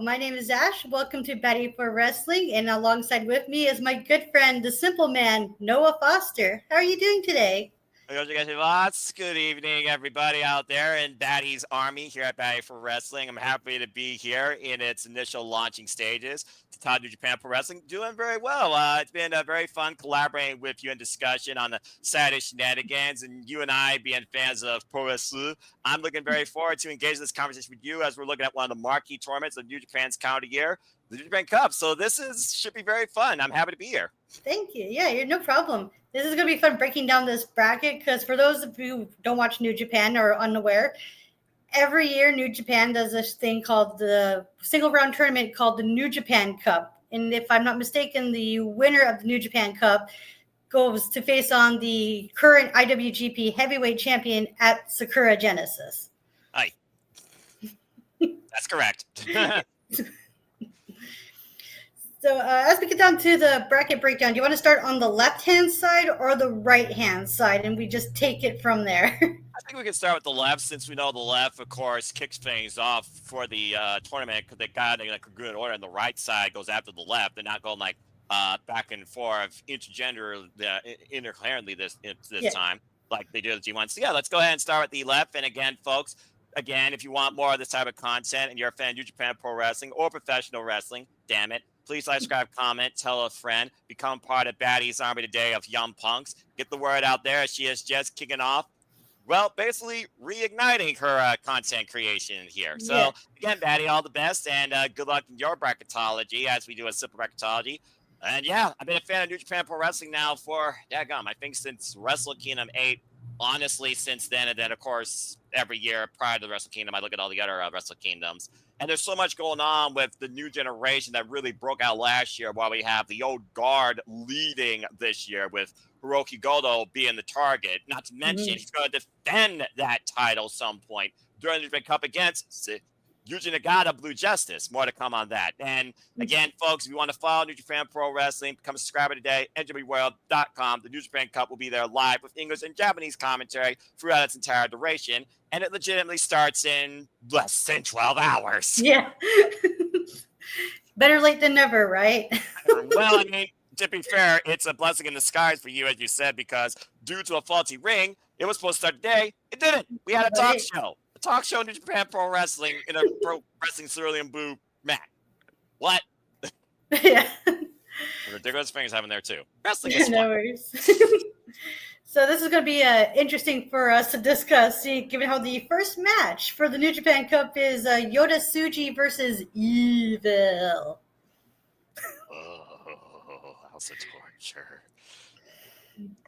My name is Ash. Welcome to Betty for Wrestling, and alongside with me is my good friend, the Simple Man, Noah Foster. How are you doing today? Good evening, everybody out there in Batty's Army here at Batty for Wrestling. I'm happy to be here in its initial launching stages to Todd New Japan Pro Wrestling. Doing very well. It's been very fun collaborating with you in discussion on the Saturday shenanigans, and you and I being fans of Pro Wrestling. I'm looking very forward to engaging this conversation with you as we're looking at one of the marquee tournaments of New Japan's calendar year, the New Japan Cup. So this is should be very fun. I'm happy to be here. Thank you. Yeah, you're no problem. This is going to be fun breaking down this bracket because for those of you who don't watch New Japan or are unaware, every year New Japan does this thing called the single round tournament called the New Japan Cup. And if I'm not mistaken, the winner of the New Japan Cup goes to face on the current IWGP heavyweight champion at Sakura Genesis. Hi. That's correct. So as we get down to the bracket breakdown, do you want to start on the left-hand side or the right-hand side? And we just take it from there. I think we can start with the left, since we know the left, of course, kicks things off for the tournament because they got in a congruent order, and the right side goes after the left. They're not going like back and forth intercoherently this time like they do at the G1. So yeah, let's go ahead and start with the left. And again, folks, if you want more of this type of content and you're a fan of New Japan Pro Wrestling or professional wrestling, damn it, please like, subscribe, comment, tell a friend, become part of Batty's Army today of Young Punks. Get the word out there. She is just kicking off, well, basically reigniting her content creation here. So, again, Batty, all the best, and good luck in your bracketology as we do a simple bracketology. And yeah, I've been a fan of New Japan Pro Wrestling now for, I think since Wrestle Kingdom 8. Honestly, since then, and then, of course, every year prior to the Wrestle Kingdom, I look at all the other Wrestle Kingdoms. And there's so much going on with the new generation that really broke out last year, while we have the old guard leading this year with Hiroki Goto being the target. Not to mention, he's going to defend that title some point during the New Japan Cup against Yuji Nagata, Blue Justice. More to come on that. And again, folks, if you want to follow New Japan Pro Wrestling, become a subscriber today, NJPW.com. The New Japan Cup will be there live with English and Japanese commentary throughout its entire duration. And it legitimately starts in less than 12 hours. Yeah. Better late than never, right? Well, I mean, to be fair, it's a blessing in disguise for you, as you said, because due to a faulty ring, it was supposed to start today. It didn't. We had a talk show. Talk show in New Japan Pro Wrestling in a Pro Wrestling Cerulean Blue mat. What? Yeah. Ridiculous things happening there too. Wrestling is fun. No worries. So this is going to be interesting for us to discuss, given how the first match for the New Japan Cup is Yota Tsuji versus Evil. Oh, how's the torture?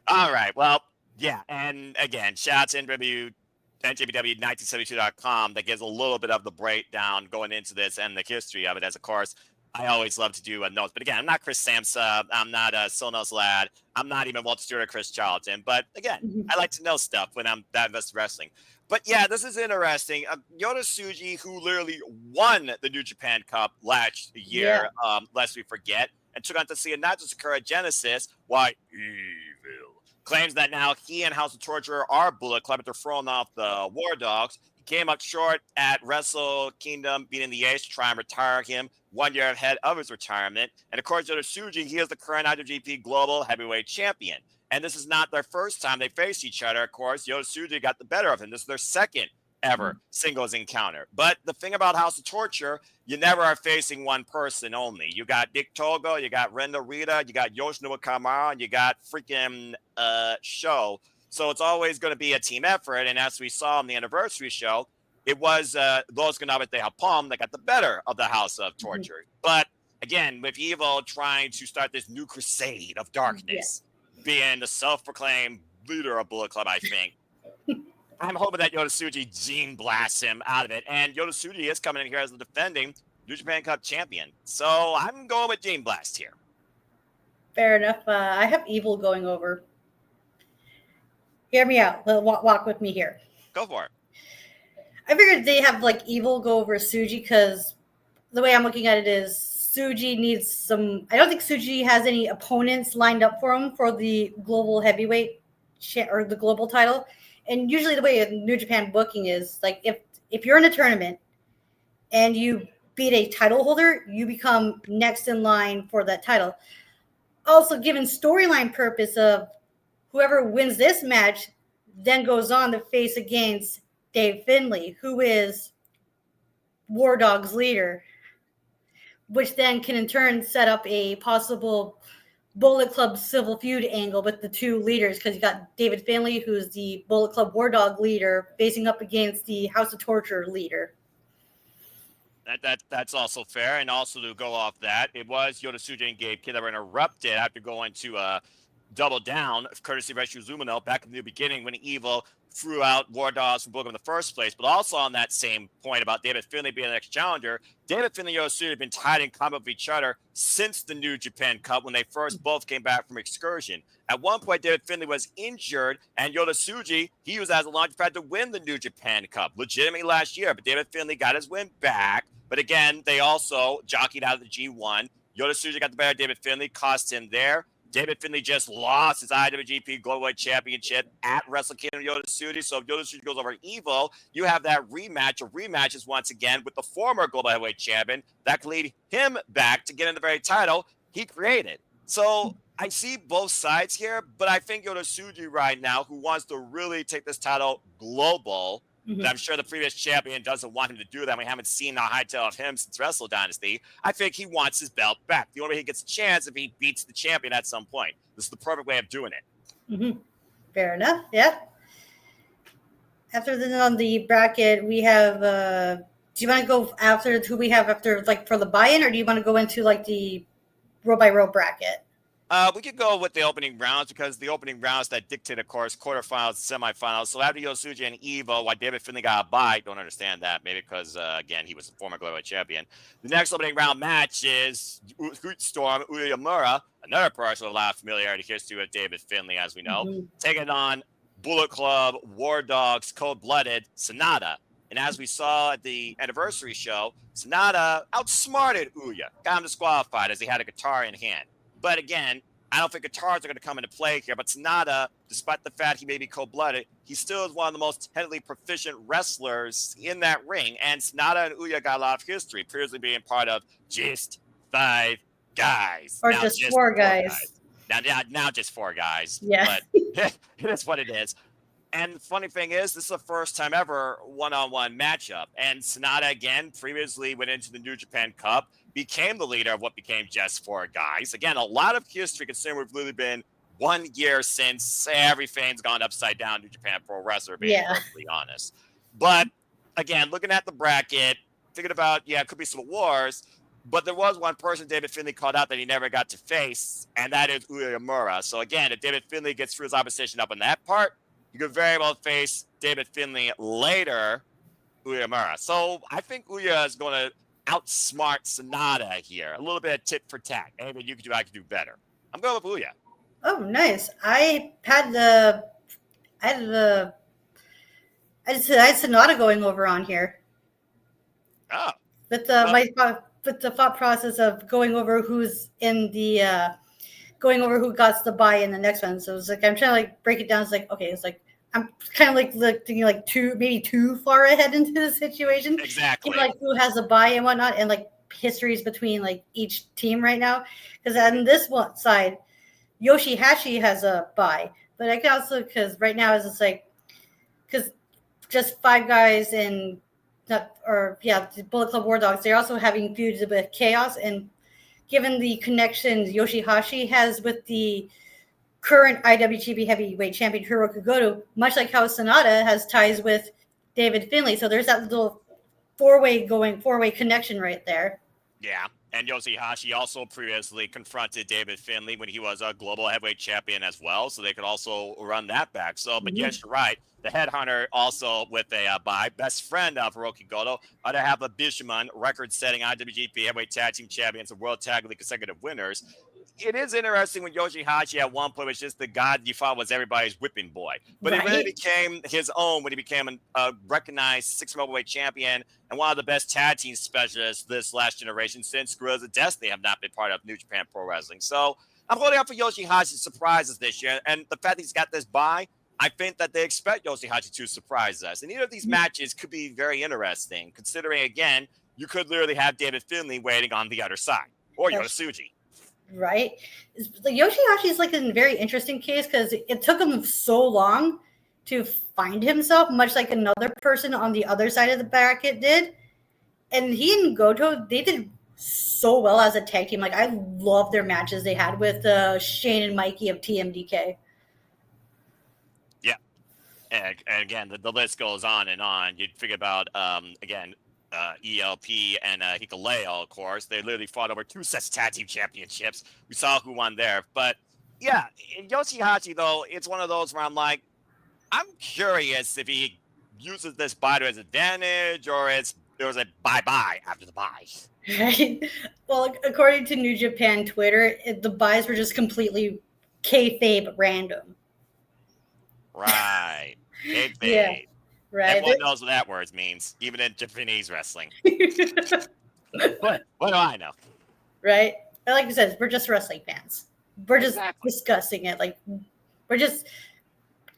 All right. Well, yeah. And again, shout out to NJPW1972.com that gives a little bit of the breakdown going into this and the history of it. As of course, I always love to do notes. But again, I'm not Chris Samsa. I'm not Silnos Lad. I'm not even Walter Stewart or Chris Charlton. But again, I like to know stuff when I'm that invested in wrestling. But yeah, this is interesting. Yota Tsuji, who literally won the New Japan Cup last year, lest we forget, and took on to see not just Sakura Genesis, why Evil claims that now he and House of Torture are Bullet Club after throwing off the War Dogs. He came up short at Wrestle Kingdom, beating the Ace to try and retire him 1 year ahead of his retirement. And of course, Yota Tsuji, he is the current IWGP Global Heavyweight Champion. And this is not their first time they faced each other. Of course, Yota Tsuji got the better of him. This is their second ever singles encounter. But the thing about House of Torture, you never are facing one person only. You got Dick Togo, you got Renda Rita, you got Yoshinobu Kamara, and you got freaking Show. So it's always going to be a team effort. And as we saw on the anniversary show, it was Los Ganabes de Japón that got the better of the House of Torture. But again, with Evil trying to start this new crusade of darkness, being the self-proclaimed leader of Bullet Club, I think. I'm hoping that Yota Tsuji gene blasts him out of it. And Yota Tsuji is coming in here as the defending New Japan Cup champion. So I'm going with gene blast here. Fair enough. I have Evil going over. Hear me out. Walk with me here. Go for it. I figured they have Evil go over Tsuji because the way I'm looking at it is Tsuji needs some. I don't think Tsuji has any opponents lined up for him for the global heavyweight or the global title. And usually the way New Japan booking is if you're in a tournament and you beat a title holder, you become next in line for that title. Also, given storyline purpose of whoever wins this match then goes on to face against Dave Finlay, who is War Dog's leader, which then can in turn set up a possible Bullet Club civil feud angle with the two leaders, because you got David Finlay, who's the Bullet Club War Dog leader, facing up against the House of Torture leader. That's also fair. And also to go off that, it was Yota Tsuji and Gabe Kidd that were interrupted after going to double down, courtesy of Reshu Lumino back in the beginning when Evil threw out War Dogs from Booker in the first place. But also on that same point about David Finlay being the next challenger, David Finlay and Yota Tsuji have been tied in combat with each other since the New Japan Cup when they first both came back from excursion. At one point, David Finlay was injured, and Yota Tsuji, he was as a launch pad to win the New Japan Cup legitimately last year. But David Finlay got his win back. But again, they also jockeyed out of the G1. Yota Tsuji got the better of David Finlay, cost him there. David Finlay just lost his IWGP Global Championship at Wrestle Kingdom Yota Tsuji. So if Yota Tsuji goes over Evil, you have that rematch or rematches once again with the former Global Heavyweight Champion. That could lead him back to get in the very title he created. So I see both sides here, but I think Yota Tsuji right now, who wants to really take this title global, but I'm sure the previous champion doesn't want him to do that. We haven't seen a hightail of him since Wrestle Dynasty. I think he wants his belt back. The only way he gets a chance if he beats the champion at some point. This is the perfect way of doing it. Fair enough. Yeah. After on the bracket, we have. Do you want to go after who we have after, like, for the buy-in, or do you want to go into like the row by row bracket? We could go with the opening rounds because the opening rounds that dictate, of course, quarterfinals, semifinals. So after Yota Tsuji and Evo, why David Finlay got a bye, don't understand that. Maybe because, again, he was a former global champion. The next opening round match is Storm Uyemura, another person with a lot of familiarity history with David Finlay, as we know, taking on Bullet Club, War Dogs, Cold-Blooded, Sonata. And as we saw at the anniversary show, Sonata outsmarted Uya, got him disqualified as he had a guitar in hand. But again, I don't think guitars are going to come into play here. But Sonata, despite the fact he may be cold-blooded, he still is one of the most technically proficient wrestlers in that ring. And Sonata and Uya got a lot of history, previously being part of Just 5 Guys. Or now just 4 guys. Now just 4 guys. Yeah. But it is what it is. And the funny thing is, this is the first time ever one-on-one matchup. And Sonata, again, previously went into the New Japan Cup, became the leader of what became Just 4 Guys. Again, a lot of history considering we've really been 1 year since everything's gone upside down in New Japan Pro Wrestler, being perfectly honest. But again, looking at the bracket, thinking about, it could be some wars, but there was one person David Finlay called out that he never got to face, and that is Uyemura. So again, if David Finlay gets through his opposition up in that part, you could very well face David Finlay later, Uyemura. So I think Uya is going to outsmart Sonata here. A little bit of tit for tat. Anything you could do, I could do better. I'm going with Uya. Oh, nice. I had Sonata going over on here. Oh. With the thought process of going over who's in the going over who got the buy in the next one. So it's like I'm trying to like break it down. It's like, okay, it's like I'm kind of like thinking like too far ahead into the situation. Exactly. Like who has a buy and whatnot, and like histories between like each team right now. Because on this one side, Yoshihashi has a buy, but I can also, because right now is it's like because just 5 guys and the Bullet Club War Dogs, they're also having feuds with Chaos, and given the connections Yoshihashi has with the current IWGP Heavyweight Champion Hiroki Goto, much like how Sonata has ties with David Finlay. So there's that little four-way connection right there. Yeah. And Yoshihashi also previously confronted David Finlay when he was a global heavyweight champion as well. So they could also run that back. So, but yes, you're right. The headhunter also with a bye, best friend of Hiroki Goto, to have a Bishamon, record-setting IWGP Heavyweight Tag Team Champions and World Tag League consecutive winners. It is interesting when Yoshihashi at one point was just the god you thought was everybody's whipping boy. But it really became his own when he became a recognized 6-man overweight champion and one of the best tag team specialists this last generation since Guerrillas of Destiny have not been part of New Japan Pro Wrestling. So I'm holding out for Yoshihashi's surprises this year. And the fact that he's got this bye, I think that they expect Yoshihashi to surprise us. And either of these matches could be very interesting, considering, again, you could literally have David Finlay waiting on the other side, or Yota Tsuji. Right? Like Yoshihashi is like a very interesting case because it took him so long to find himself, much like another person on the other side of the bracket did. And he and Goto, they did so well as a tag team. Like, I love their matches they had with Shane and Mikey of TMDK. Yeah. And again, the list goes on and on. You'd figure about, again, ELP and Hikuleo, of course. They literally fought over 2 sets of tag team championships. We saw who won there. But yeah, in Yoshihashi, though, it's one of those where I'm like, I'm curious if he uses this bye to his advantage or it was a bye-bye after the bye. Right? Well, according to New Japan Twitter, the buys were just completely kayfabe random. Right. Kayfabe. Yeah. Right. Everyone knows what that word means, even in Japanese wrestling. What do I know? Right? Like I said, we're just wrestling fans. We're just discussing it. Like, we're just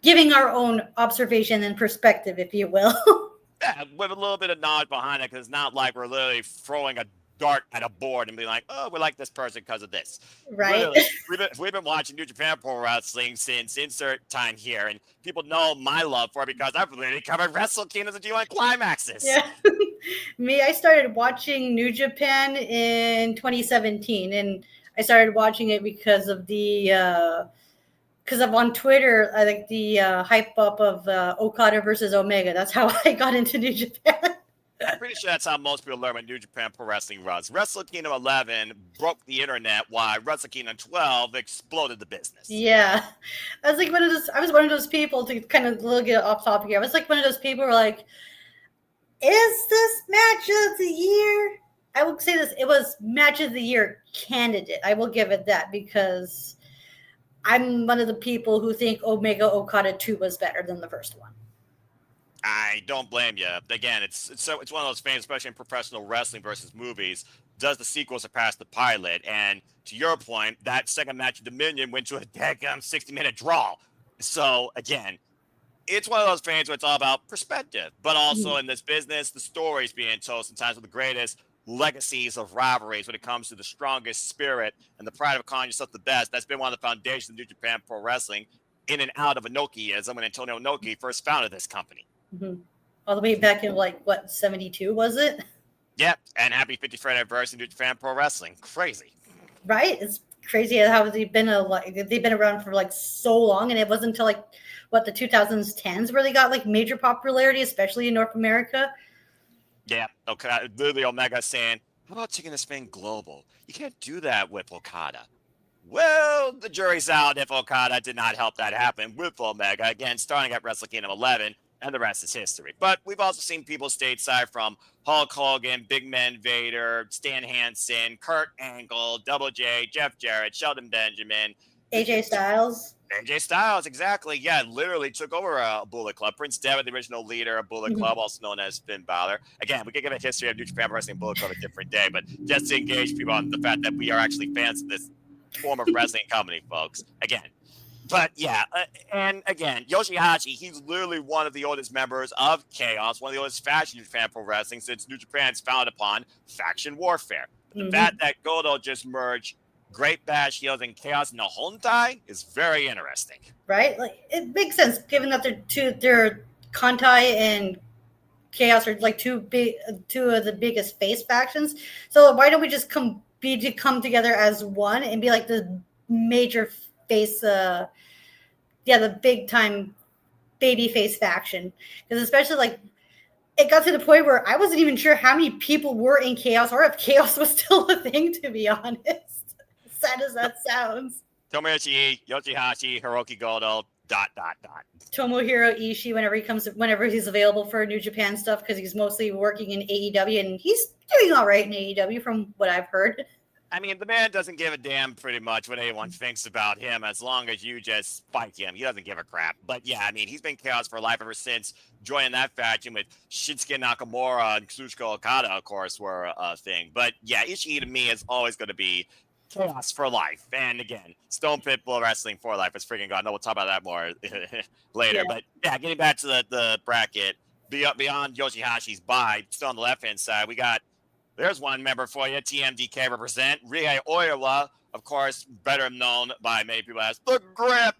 giving our own observation and perspective, if you will. Yeah, with a little bit of nod behind it, because it's not like we're literally throwing a dart at a board and being like, oh, we like this person because of this. Right. Literally, we've been watching New Japan Pro Wrestling since insert time here, and people know my love for it because I've literally covered Wrestle Kingdoms and G1 Climaxes. Yeah. Me, I started watching New Japan in 2017, and I started watching it because of because I'm on Twitter, I like the hype up of Okada versus Omega. That's how I got into New Japan. I'm pretty sure that's how most people learn what New Japan Pro Wrestling runs. Wrestle Kingdom 11 broke the internet, while Wrestle Kingdom 12 exploded the business. Yeah, I was like I was one of those people, to kind of get off topic here. I was like one of those people who were like, is this match of the year? I will say this: it was match of the year candidate. I will give it that, because I'm one of the people who think Omega Okada 2 was better than the first one. I don't blame you. Again, it's one of those things, especially in professional wrestling versus movies. Does the sequel surpass the pilot? And to your point, that second match of Dominion went to a daggum 60-minute draw. So again, it's one of those things where it's all about perspective, but also in this business, the stories being told sometimes with the greatest legacies of rivalries when it comes to the strongest spirit and the pride of calling yourself the best. That's been one of the foundations of New Japan Pro Wrestling, in and out of Inokiism, when Antonio Inoki first founded this company. Mm-hmm. All the way back in 72 was it? Yep, and happy 53rd anniversary of New Japan Pro Wrestling. Crazy, right? It's crazy how they've been around for so long, and it wasn't until the 2010s where they got major popularity, especially in North America. Yeah, okay. Literally Omega saying, how about taking this thing global? You can't do that with Okada. Well, the jury's out if Okada did not help that happen with Omega, again, starting at Wrestle Kingdom 11, and the rest is history. But we've also seen people stateside from Hulk Hogan, Big Man Vader, Stan Hansen, Kurt Angle, Double J, Jeff Jarrett, Sheldon Benjamin. AJ Styles. AJ Styles, exactly. Yeah, literally took over Bullet Club. Prince Devitt, the original leader of Bullet Club, also known as Finn Balor. Again, we could give a history of New Japan Wrestling Bullet Club a different day, but just to engage people on the fact that we are actually fans of this form of wrestling company, folks. Again. But yeah, and again, Yoshihashi, he's literally one of the oldest members of Chaos, one of the oldest factions in Japan Pro Wrestling, since New Japan's founded upon faction warfare. But the fact that Goto just merged Great Bash Heels and Chaos in the Hontai is very interesting. Right? It makes sense given that they're Hontai and Chaos are two of the biggest face factions. So why don't we just come together as one and be the major face the big time baby face faction? Because especially it got to the point where I wasn't even sure how many people were in Chaos or if Chaos was still a thing, to be honest. Sad as that sounds. Tomoyoshi Yoshihashi, Hiroki Goto, ... Tomohiro Ishii whenever he's available for New Japan stuff, because he's mostly working in AEW, and he's doing all right in AEW from what I've heard. I mean, the man doesn't give a damn pretty much what anyone thinks about him, as long as you just spike him. He doesn't give a crap. But yeah, I mean, he's been Chaos for life ever since joining that faction with Shinsuke Nakamura and Kazuchika Okada, of course, were a thing. But yeah, Ishii to me is always going to be Chaos for life. And again, Stone Pitbull Wrestling for life is freaking God. I know we'll talk about that more later. Yeah. But yeah, getting back to the bracket, beyond Yoshihashi's bye, still on the left-hand side, we got There's one member for you. TMDK represent Rihei Oiwa, of course, better known by many people as the Grip,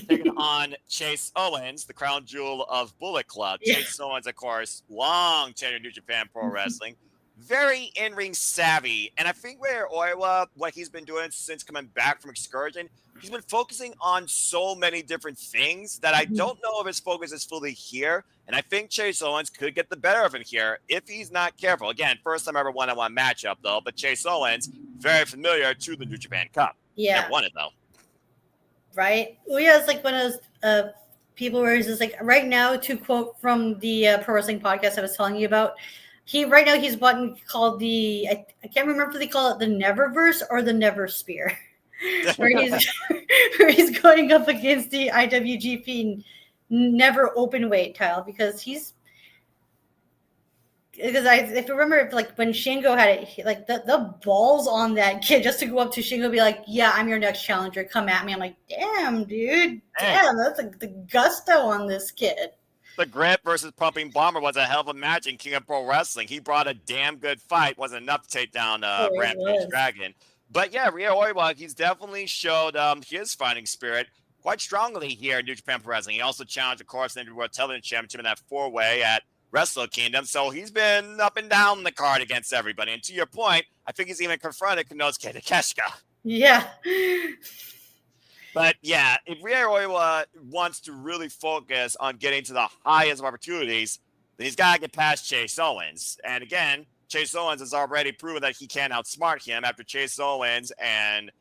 taking on Chase Owens, the crown jewel of Bullet Club. Yeah. Chase Owens, of course, long tenure in New Japan Pro Wrestling, very in-ring savvy. And I think where Oiwa, what he's been doing since coming back from Excursion, he's been focusing on so many different things that I don't know if his focus is fully here. And I think Chase Owens could get the better of him here if he's not careful. Again, first time ever one-on-one matchup, though. But Chase Owens, very familiar to the New Japan Cup. Yeah. Never won it, though. Right? Ouya is like one of those people where he's just like, right now, to quote from the Pro Wrestling podcast I was telling you about, right now he's what called the, I can't remember if they call it the Neververse or the Never Spear, where he's going up against the IWGP Never Open Weight title because if you remember, like when Shingo had it, like the balls on that kid just to go up to Shingo and be like, yeah, I'm your next challenger. Come at me. I'm like, damn, dude. Damn, that's like the gusto on this kid. The Grip versus Pumping Bomber was a hell of a match in King of Pro Wrestling. He brought a damn good fight. Wasn't enough to take down Rampage Dragon. But yeah, Rhea Oiwa, he's definitely showed his fighting spirit quite strongly here in New Japan Pro Wrestling. He also challenged, of course, the World Television Championship in that four-way at Wrestle Kingdom. So he's been up and down the card against everybody. And to your point, I think he's even confronted Konosuke Takeshita. Yeah. But yeah, if Rhea Oiwa wants to really focus on getting to the highest of opportunities, then he's got to get past Chase Owens. And again, Chase Owens has already proven that he can outsmart him after Chase Owens and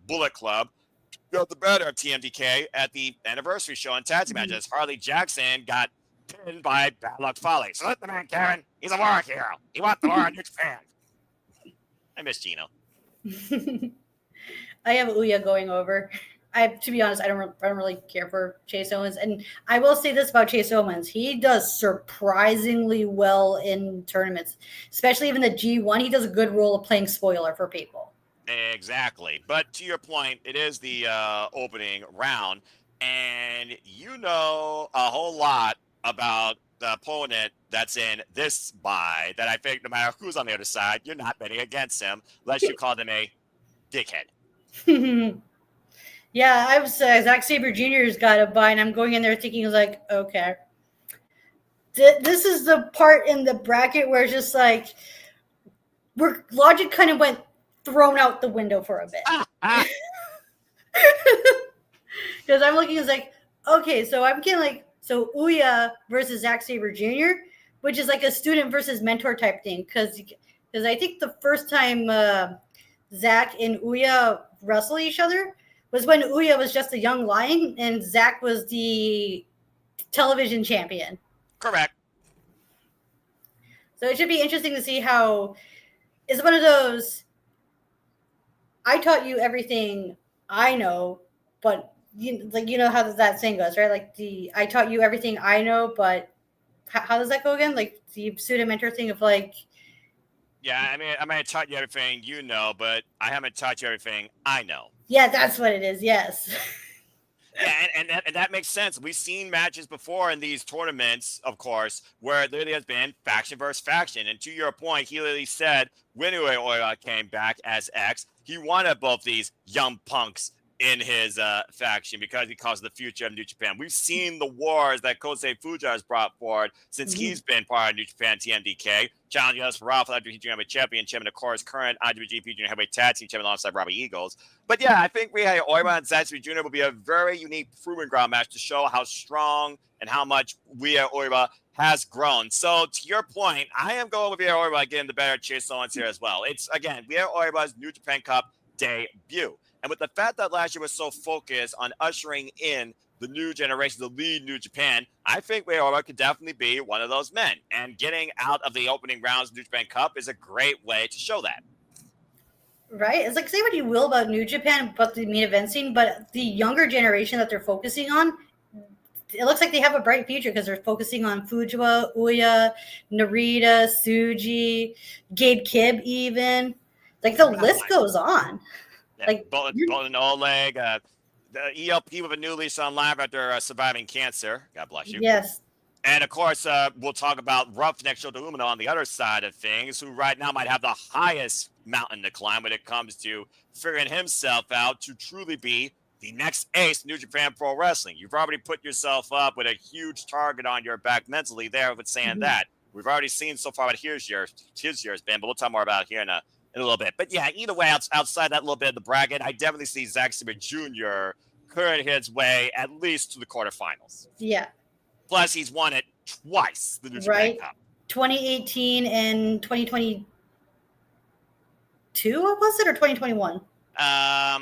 Bullet Club got the better of TMDK at the anniversary show in tag team matches. Harley Jackson got pinned by Bad Luck Fale. So let the man, Karen. He's a war hero. He wants the war in New Japan. I miss Gino. I have Ouya going over. To be honest, I don't really care for Chase Owens. And I will say this about Chase Owens. He does surprisingly well in tournaments, especially even the G1. He does a good role of playing spoiler for people. Exactly. But to your point, it is the opening round, and you know a whole lot about the opponent that's in this bye that I think no matter who's on the other side, you're not betting against him unless you call them a dickhead. Yeah, I was Zack Sabre Jr.'s got a bye, and I'm going in there thinking, like, okay. This is the part in the bracket where it's just like, where logic kind of went thrown out the window for a bit. Because I'm looking, it's like, okay, so I'm getting like, so Ouya versus Zack Sabre Jr., which is like a student versus mentor type thing. Because I think the first time Zack and Ouya wrestle each other was when Ouya was just a young lion and Zack was the television champion. Correct. So it should be interesting to see how it's one of those, I taught you everything I know, but you know how that saying goes, right? Like I taught you everything I know, but how does that go again? Like the student mentor thing of like, yeah, I mean, I might have taught you everything you know, but I haven't taught you everything I know. Yeah, that's what it is. Yes. Yeah, and that makes sense. We've seen matches before in these tournaments, of course, where there has been faction versus faction. And to your point, he literally said when Oiwa came back as X, he wanted both these young punks in his faction because he calls the future of New Japan. We've seen the wars that Kosei Fuja has brought forward since he's been part of New Japan TMDK, challenging us for Ralph IWGP Junior Heavyweight Championship and, of course, current IWGP Junior Heavyweight Tag Team Champion alongside Robbie Eagles. But yeah, I think Rhea Oiwa and Zack Sabre Jr. will be a very unique proving ground match to show how strong and how much Rhea Oiwa has grown. So to your point, I am going with Rhea Oiwa getting the better Chase Owens here as well. It's, again, Rhea Oiwa's New Japan Cup debut. And with the fact that last year was so focused on ushering in the new generation to lead New Japan, I think Rhea Oiwa could definitely be one of those men. And getting out of the opening rounds of New Japan Cup is a great way to show that. Right? It's like, say what you will about New Japan, about the main event scene, but the younger generation that they're focusing on, it looks like they have a bright future because they're focusing on Fujiwara, Ouya, Narita, Tsuji, Gabe Kidd even. Like, the list goes on. Yeah, like Bolton Oleg, the ELP with a new lease on life after surviving cancer. God bless you. Yes. And of course, we'll talk about Roughneck Shoto on the other side of things, who right now might have the highest mountain to climb when it comes to figuring himself out to truly be the next ace in New Japan Pro Wrestling. You've already put yourself up with a huge target on your back mentally there with saying that. We've already seen so far what his year's been, but we'll talk more about it here in a little bit. But yeah, either way, outside that little bit of the bracket, I definitely see Zack Sabre Jr. clearing his way at least to the quarterfinals. Yeah. Plus, he's won it twice, the New Japan Right. Cup. 2018 and 2022, was it, or 2021?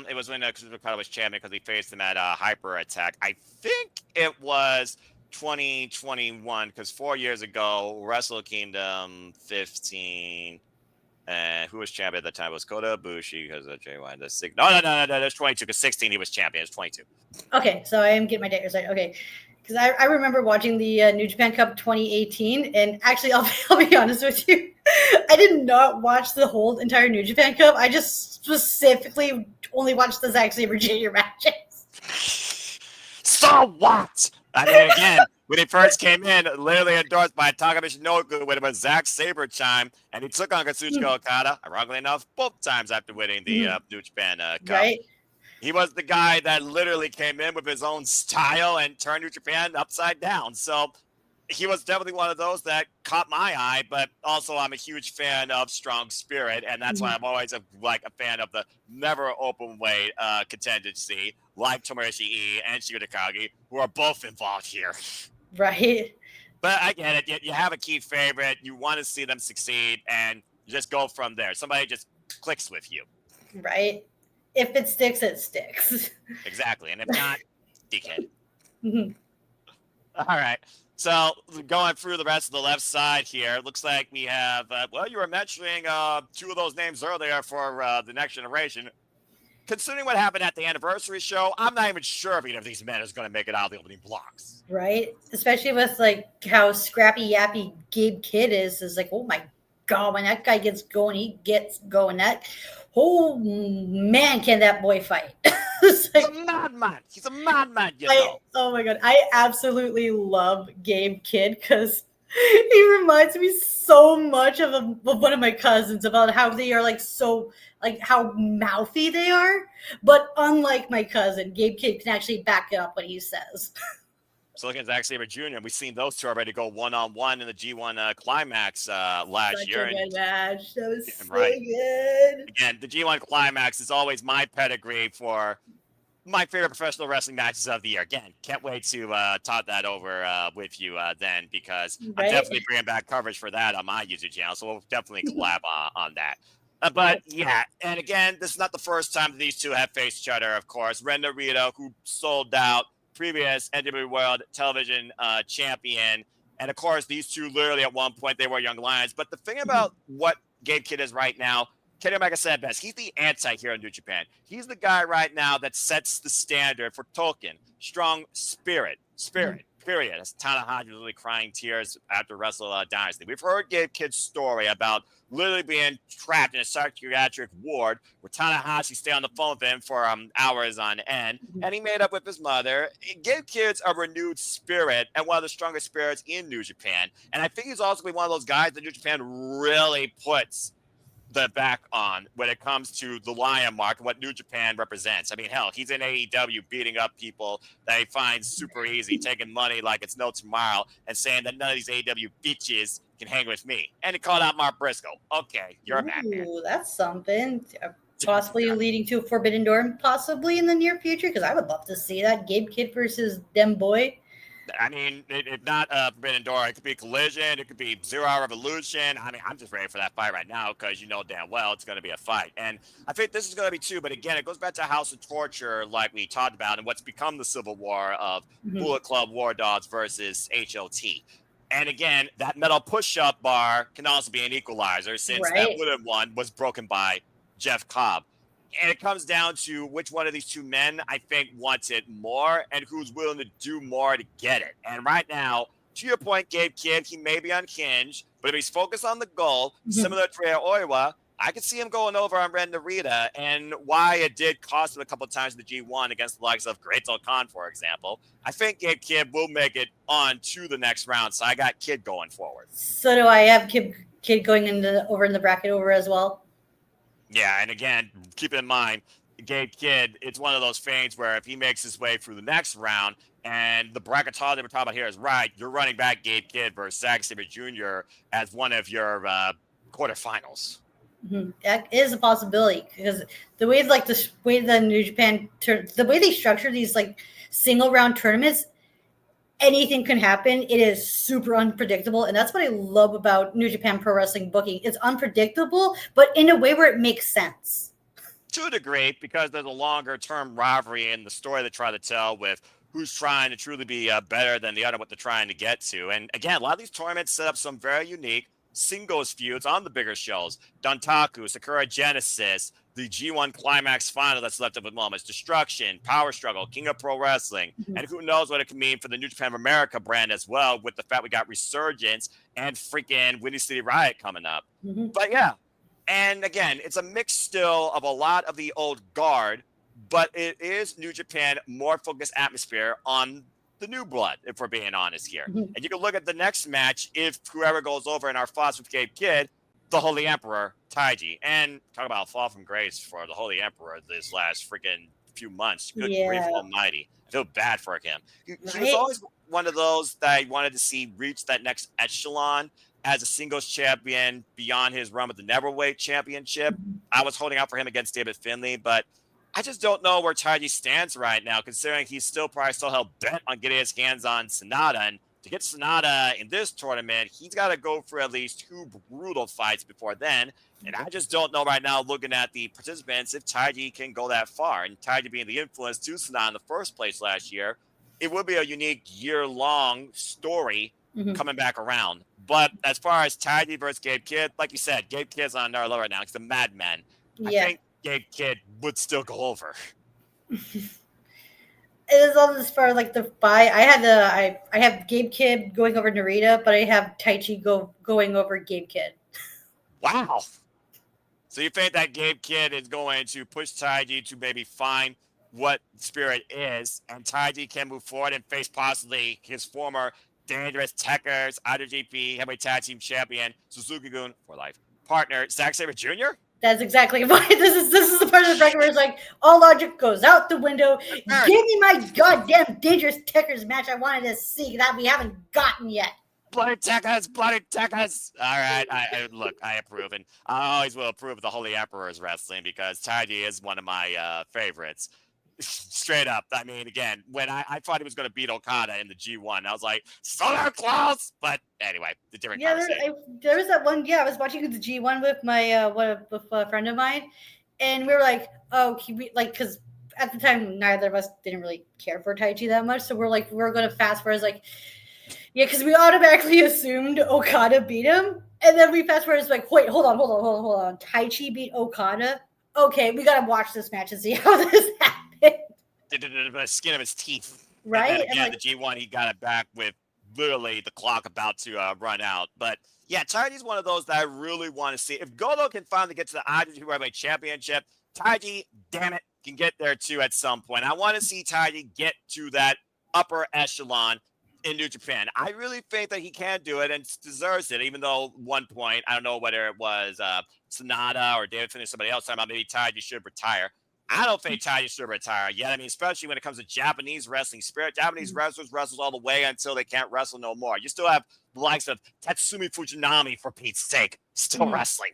It was when Ricardo was champion because he faced him at Hyper Attack. I think it was 2021 because 4 years ago, Wrestle Kingdom 15. And who was champion at the time? It was Kota Ibushi because of JY. No. There's 22 because 16 he was champion. It's 22. Okay, so I am getting my dates right. Okay, because I remember watching the New Japan Cup 2018, and actually, I'll be honest with you, I did not watch the whole entire New Japan Cup. I just specifically only watched the Zack Sabre Jr. matches. So what? I mean, again, when he first came in, literally endorsed by Taka Michinoku with a Zack Sabre chime, and he took on Kazuchika Okada, ironically enough, both times after winning the New Japan Cup. Right. He was the guy that literally came in with his own style and turned New Japan upside down. So he was definitely one of those that caught my eye, but also I'm a huge fan of Strong Spirit, and that's why I'm always a fan of the never open weight contingency, like Tomoyoshi Ii and Shigeru Takagi, who are both involved here. Right. But I get it. You have a key favorite. You want to see them succeed, and you just go from there. Somebody just clicks with you. Right. If it sticks, it sticks. Exactly. And if not, dickhead. All right. So going through the rest of the left side here, it looks like we have, you were mentioning two of those names earlier for the next generation. Considering what happened at the anniversary show, I'm not even sure if either of these men is going to make it out of the opening blocks. Right. Especially with like how scrappy yappy Gabe Kidd is like, oh my God, when that guy gets going, he gets going. Oh man, can that boy fight? He's a madman. He's a madman, you know. Oh my God. I absolutely love Gabe Kidd because he reminds me so much of one of my cousins about how they are how mouthy they are. But unlike my cousin, Gabe Kidd can actually back it up what he says. So looking at Zack Sabre Jr., we've seen those two already go one-on-one in the G1 Climax last year. Such a good match. That was so good. Again, the G1 Climax is always my pedigree for my favorite professional wrestling matches of the year. Again, can't wait to talk that over with you then, because I'm definitely bringing back coverage for that on my YouTube channel. So we'll definitely collab on that. But yeah, and again, this is not the first time these two have faced each other, of course. Ren Narita, who sold out, previous NJPW World Television champion. And of course, these two literally at one point, they were young lions. But the thing about what Gabe Kidd is right now, Kenny Omega said best, he's the anti-hero in New Japan. He's the guy right now that sets the standard for Tolkien. Strong spirit, period. As Tanahashi literally crying tears after Wrestle Dynasty. We've heard Gabe Kidd's story about literally being trapped in a psychiatric ward where Tanahashi stayed on the phone with him for hours on end, and he made up with his mother. Gabe Kidd's a renewed spirit and one of the strongest spirits in New Japan. And I think he's also one of those guys that New Japan really puts the back on when it comes to the lion mark and what New Japan represents. I mean, hell, he's in AEW beating up people that he finds super easy, taking money like it's no tomorrow, and saying that none of these AEW bitches can hang with me. And he called out Mark Briscoe. Okay, you're a madman. Ooh, that's something. Possibly leading to a Forbidden Door, possibly in the near future, because I would love to see that. Gabe Kidd versus Dem Boy. I mean, if not Forbidden Door, it could be Collision, it could be 0 Hour Revolution. I mean, I'm just ready for that fight right now because you know damn well it's going to be a fight. And I think this is going to be too, but again, it goes back to House of Torture like we talked about and what's become the civil war of Bullet Club War Dogs versus HOT. And again, that metal push-up bar can also be an equalizer since that wooden one was broken by Jeff Cobb. And it comes down to which one of these two men I think wants it more and who's willing to do more to get it. And right now, to your point, Gabe Kidd, he may be unhinged, but if he's focused on the goal, similar to Rhea Oiwa, I could see him going over on Ren Narita, and why it did cost him a couple of times in the G1 against the likes of Great Khan, for example. I think Gabe Kidd will make it on to the next round, so I got Kidd going forward. So do I have Kidd going over in the bracket over as well. Yeah, and again, keep in mind, Gabe Kidd, it's one of those things where if he makes his way through the next round, and the bracketology we're talking about here is right, you're running back Gabe Kidd versus Zack Sabre Jr. as one of your quarterfinals. Mm-hmm. That is a possibility because the way the New Japan the way they structure these like single round tournaments, anything can happen. It is super unpredictable, and that's what I love about New Japan Pro Wrestling booking. It's unpredictable, but in a way where it makes sense. To a degree, because there's a longer term rivalry in the story they try to tell with who's trying to truly be better than the other, what they're trying to get to. And again, a lot of these tournaments set up some very unique singles feuds on the bigger shows. Dontaku, Sakura Genesis, the G1 Climax final that's left up with moments, Destruction, Power Struggle, King of Pro Wrestling, Mm-hmm. and who knows what it can mean for the New Japan America brand as well, with the fact we got Resurgence and freaking Windy City Riot coming up. Mm-hmm. But yeah, and again, it's a mix still of a lot of the old guard, but it is New Japan more focused atmosphere on the new blood, if we're being honest here. Mm-hmm. And you can look at the next match if whoever goes over in our thoughts with Gabe Kidd, the Holy Emperor, Taiji. And talk about fall from grace for the Holy Emperor this last freaking few months. Good grief almighty. I feel bad for him. He was always one of those that I wanted to see reach that next echelon as a singles champion beyond his run with the Neverweight Championship. I was holding out for him against David Finlay, but I just don't know where Taiji stands right now, considering he's still probably hell bent on getting his hands on Sonata. And to get Sonata in this tournament, he's got to go for at least 2 brutal fights before then. And I just don't know right now, looking at the participants, if Taiji can go that far. And Taiji being the influence to Sonata in the first place last year, it would be a unique year-long story coming back around. But as far as Taiji versus Gabe Kidd, like you said, Gabe Kidd's on another level right now. He's the madman. I think Gabe Kidd would still go over. It is all as far as like the buy. I have Gabe Kidd going over Narita, but I have Taichi going over Gabe Kidd. Wow. So you think that Gabe Kidd is going to push Taiji to maybe find what Spirit is, and Taiji can move forward and face possibly his former dangerous Techers, IWGP Heavyweight Tag Team Champion, Suzuki-gun for life partner, Zack Sabre Jr.? That's exactly why this is the part of the bracket where it's like all logic goes out the window. Give me my goddamn dangerous Techers match I wanted to see that we haven't gotten yet. Bloody Techers, bloody Techers. All right, I approve, and I always will approve of the Holy Emperor's wrestling because Taiji is one of my favorites. Straight up. I mean, again, when I thought he was going to beat Okada in the G1, I was like, so close. But anyway, the different conversation. There was that one. Yeah, I was watching the G1 with my with a friend of mine, and we were like, oh, because at the time neither of us didn't really care for Taichi that much, so we're going to fast forward. Like, yeah, because we automatically assumed Okada beat him, and then we fast forward. It's like, wait, hold on. Taichi beat Okada. Okay, we got to watch this match and see how this happens. The skin of his teeth. Right? And then again, the G1, he got it back with literally the clock about to run out. But yeah, Taiji's one of those that I really want to see. If Goto can finally get to the IWGP Heavyweight Championship, Taiji, damn it, can get there too at some point. I want to see Taiji get to that upper echelon in New Japan. I really think that he can do it and deserves it, even though one point, I don't know whether it was Sonata or David Finlay or somebody else talking about maybe Taiji should retire. I don't think Taiji should retire yet. I mean, especially when it comes to Japanese wrestling. Japanese wrestlers wrestle all the way until they can't wrestle no more. You still have the likes of Tatsumi Fujinami, for Pete's sake, still wrestling.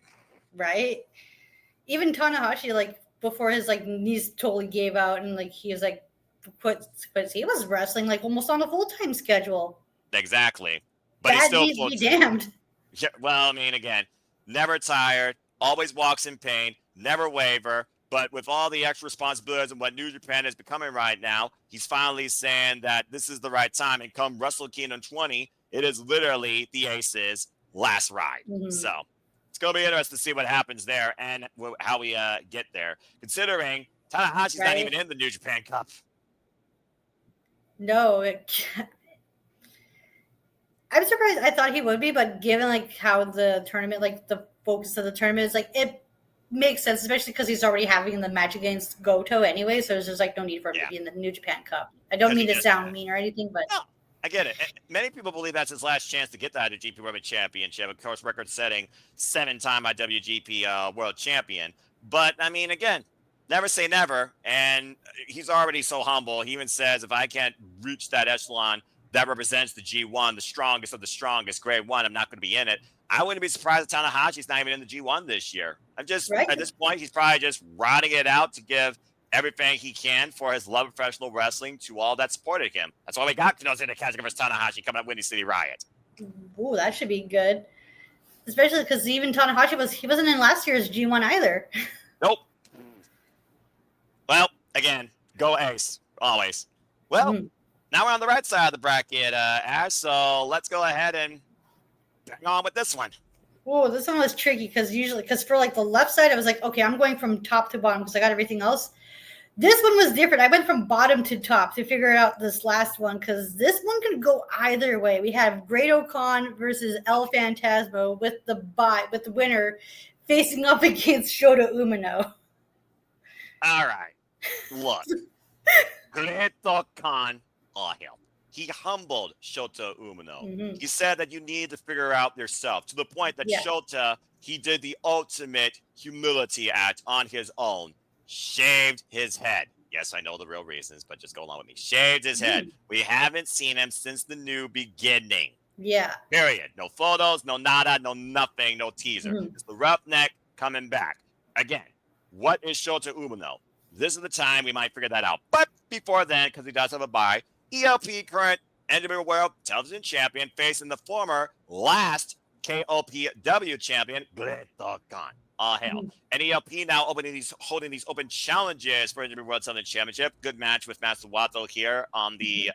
Right? Even Tanahashi, like, before his, like, knees totally gave out and, like, he was, like, he was wrestling, like, almost on a full-time schedule. Exactly. But he still needs to be damned. Yeah, well, I mean, again, never tired, always walks in pain, never waver. But with all the extra responsibilities and what New Japan is becoming right now, he's finally saying that this is the right time. And come Wrestle Kingdom 20, it is literally the Ace's last ride. So it's going to be interesting to see what happens there and how we get there. Considering Tanahashi's not even in the New Japan Cup. No. I'm surprised. I thought he would be, but given like how the tournament, like the focus of the tournament is, like makes sense, especially because he's already having the match against Goto anyway. So there's just like no need for him to Yeah, be in the New Japan Cup. I don't because he mean to just had sound it. mean or anything, but No, I get it. Many people believe that's his last chance to get that GP Women's Championship. Of course, record-setting 7-time IWGP World Champion. But I mean, again, never say never. And he's already so humble. He even says, if I can't reach that echelon that represents the G1, the strongest of the strongest, grade one, I'm not going to be in it. I wouldn't be surprised if Tanahashi's not even in the G1 this year. I'm just, right. at this point, he's probably just riding it out to give everything he can for his love of professional wrestling to all that supported him. That's why we got Kenosuke Kazuchika versus Tanahashi coming up Windy City Riot. Ooh, that should be good. Especially because even Tanahashi wasn't in last year's G1 either. Nope. Well, again, go Ace. Always. Well, now we're on the right side of the bracket, Ash, so let's go ahead and bang on with this one. Oh, this one was tricky because for like the left side, I was like, okay, I'm going from top to bottom because I got everything else. This one was different. I went from bottom to top to figure out this last one because this one could go either way. We have Great Khan versus El Phantasmo with the winner facing up against Shota Umino. All right. Look. Great Khan. Oh, hell. He humbled Shota Umino. Mm-hmm. He said that you need to figure out yourself to the point that Shota, he did the ultimate humility act on his own. Shaved his head. Yes, I know the real reasons, but just go along with me. Shaved his head. We haven't seen him since the new beginning. Yeah. Period. No photos, no nada, no nothing, no teaser. It's the roughneck coming back. Again, what is Shota Umino? This is the time we might figure that out. But before then, because he does have a bye, ELP current NJPW World Television Champion facing the former last KOPW champion, Great Khan. Oh, hell. And ELP now holding these open challenges for NJPW World Television Championship. Good match with Master Wato here on the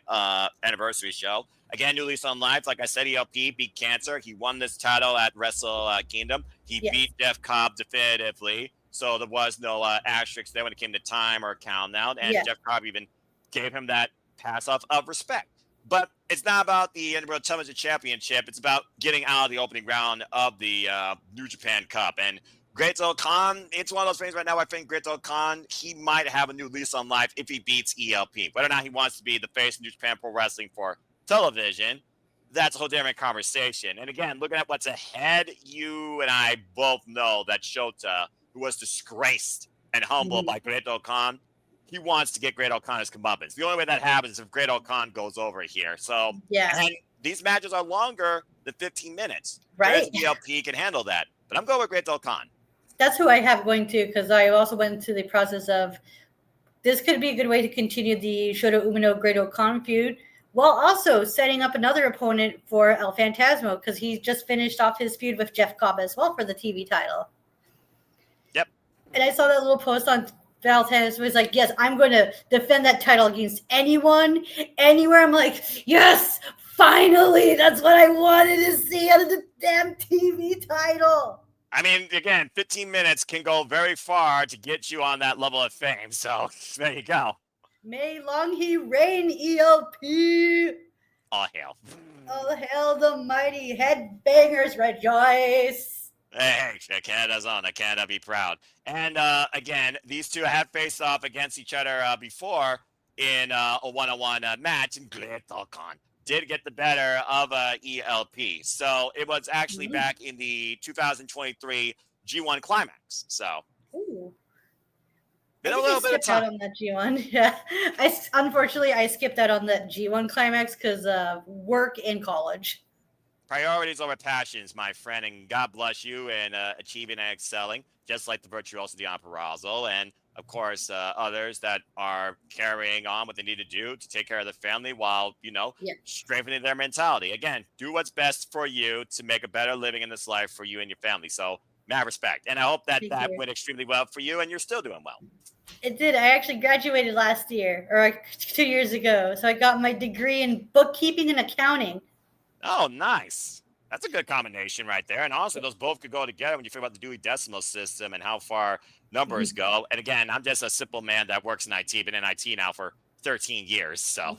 anniversary show. Again, new release on live. Like I said, ELP beat Cancer. He won this title at Wrestle Kingdom. He beat Jeff Cobb definitively. So there was no asterisk there when it came to time or count out. And Jeff Cobb even gave him that pass off of respect. But it's not about the NWA Television Championship. It's about getting out of the opening round of the New Japan Cup. And Great Khan, it's one of those things right now. I think Great Khan, he might have a new lease on life if he beats ELP. Whether or not he wants to be the face of New Japan Pro Wrestling for television, that's a whole different conversation. And again, looking at what's ahead, you and I both know that Shota, who was disgraced and humbled by Great Khan, he wants to get Great Khan his comeuppance. The only way that happens is if Great Khan goes over here. So, and these matches are longer than 15 minutes. Right. ELP can handle that. But I'm going with Great Khan. That's who I have going to, because I also went through the process of this could be a good way to continue the Shota Umino Great Khan feud, while also setting up another opponent for El Phantasmo, because he just finished off his feud with Jeff Cobb as well for the TV title. Yep. And I saw that little post on Valtez was like, yes, I'm going to defend that title against anyone, anywhere. I'm like, yes, finally, that's what I wanted to see out of the damn TV title. I mean, again, 15 minutes can go very far to get you on that level of fame. So there you go. May long he reign, ELP. Oh, hell. Oh, hell, the mighty headbangers rejoice. Hey, Canada's on. Canada be proud. And again, these two have faced off against each other before in a one-on-one match, and Great Khan did get the better of ELP. So it was actually back in the 2023 G1 Climax. So been a little bit of time. Out on that G1. Yeah, unfortunately I skipped out on that G1 Climax because of work in college. Priorities over passions, my friend, and God bless you in achieving and excelling, just like the virtuoso Dion Perazzo, and of course others that are carrying on what they need to do to take care of the family while, strengthening their mentality. Again, do what's best for you to make a better living in this life for you and your family. So, mad respect. And I hope that went extremely well for you, and you're still doing well. It did. I actually graduated last year, or 2 years ago. So I got my degree in bookkeeping and accounting. Oh, nice. That's a good combination right there. And honestly, those both could go together when you figure about the Dewey Decimal System and how far numbers go. And again, I'm just a simple man that works in IT, been in IT now for 13 years. So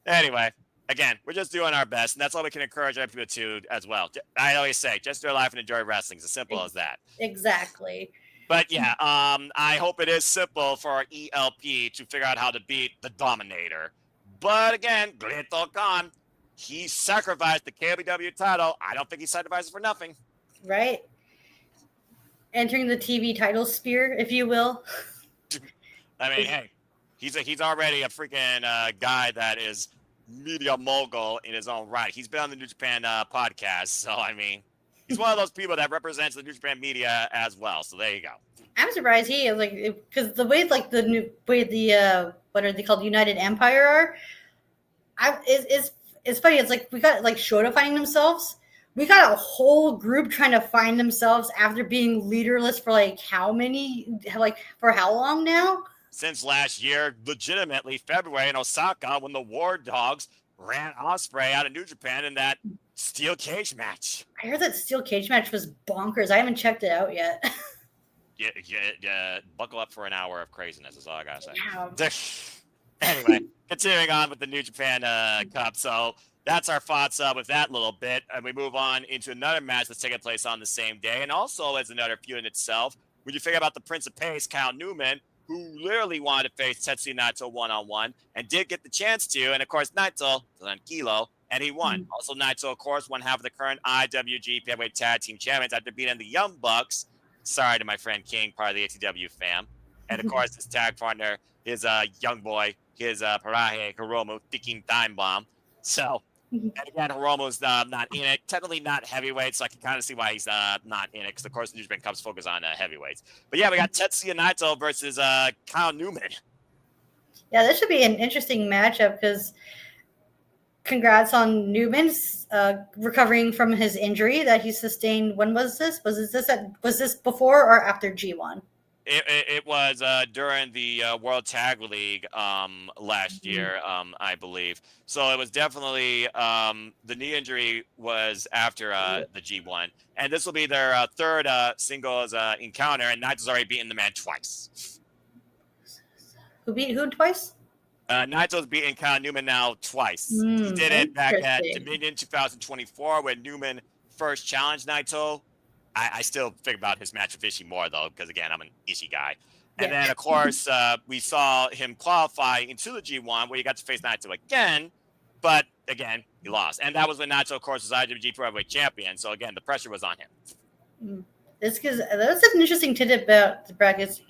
anyway, again, we're just doing our best, and that's all we can encourage other people to as well. I always say, just do your life and enjoy wrestling. It's as simple as that. Exactly. But yeah, I hope it is simple for our ELP to figure out how to beat the Dominator. But again, Greto Khan, he sacrificed the KPW title. I don't think he sacrificed it for nothing. Right. Entering the TV title sphere, if you will. I mean, hey, he's already a freaking guy that is media mogul in his own right. He's been on the New Japan podcast, so I mean, he's one of those people that represents the New Japan media as well. So there you go. I'm surprised he is like, because the way like the new way the what are they called, United Empire are, it's funny. It's like we got like Shota finding themselves. We got a whole group trying to find themselves after being leaderless for like for how long now? Since last year, legitimately February in Osaka, when the War Dogs ran Ospreay out of New Japan in that steel cage match. I heard that steel cage match was bonkers. I haven't checked it out yet. Yeah, buckle up for an hour of craziness is all I gotta say. Yeah. Anyway, continuing on with the New Japan Cup. So that's our thoughts with that little bit. And we move on into another match that's taking place on the same day. And also as another feud in itself, when you figure about the Prince of Pace, Kyle Newman, who literally wanted to face Tetsuya Naito one-on-one and did get the chance to. And of course, Naito, tranquilo, and he won. Also, Naito, of course, won half of the current IWGP Heavyweight Tag Team Champions after beating the Young Bucks. Sorry to my friend King, part of the ATW fam. And of course, his tag partner, his young boy, his Parahe Hiromu, thinking time bomb. So, and again, Hiromu's not in it. Technically not heavyweight, so I can kind of see why he's not in it, because of course the New Japan Cup's focus on heavyweights. But yeah, we got Tetsuya Naito versus Kyle Newman. Yeah, this should be an interesting matchup because congrats on Newman's recovering from his injury that he sustained. When was this? Was this before or after G1? It was during the World Tag League last year, I believe. So it was definitely the knee injury was after the G1. And this will be their third singles encounter, and Naito's already beaten the man twice. Who beat who twice? Naito's beaten Kyle Newman now twice. He did it back at Dominion 2024 when Newman first challenged Naito. I still think about his match with Ishii more, though, because, again, I'm an Ishii guy. And then, of course, we saw him qualify into the G1 where he got to face Naito again. But, again, he lost. And that was when Naito, of course, was IWGP Heavyweight Champion. So, again, the pressure was on him. That's an interesting tidbit about the brackets.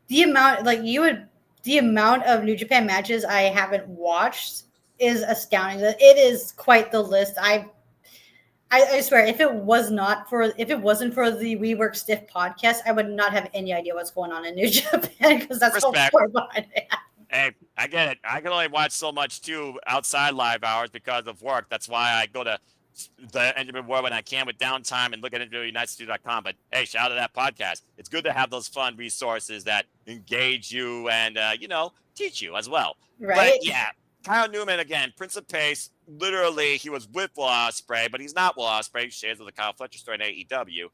The amount of New Japan matches I haven't watched is astounding. It is quite the list. I swear, if it wasn't for the We Work Stiff podcast, I would not have any idea what's going on in New Japan because that's so far behind it. Hey, I get it. I can only watch so much too outside live hours because of work. That's why I go to the NJPW when I can with downtime and look at NJPW.com. But hey, shout out to that podcast. It's good to have those fun resources that engage you and teach you as well. Right? But yeah, Kyle Newman again, Prince of Pace. Literally, he was with Will Ospreay, but he's not Will Ospreay. Shares with the Kyle Fletcher story in AEW.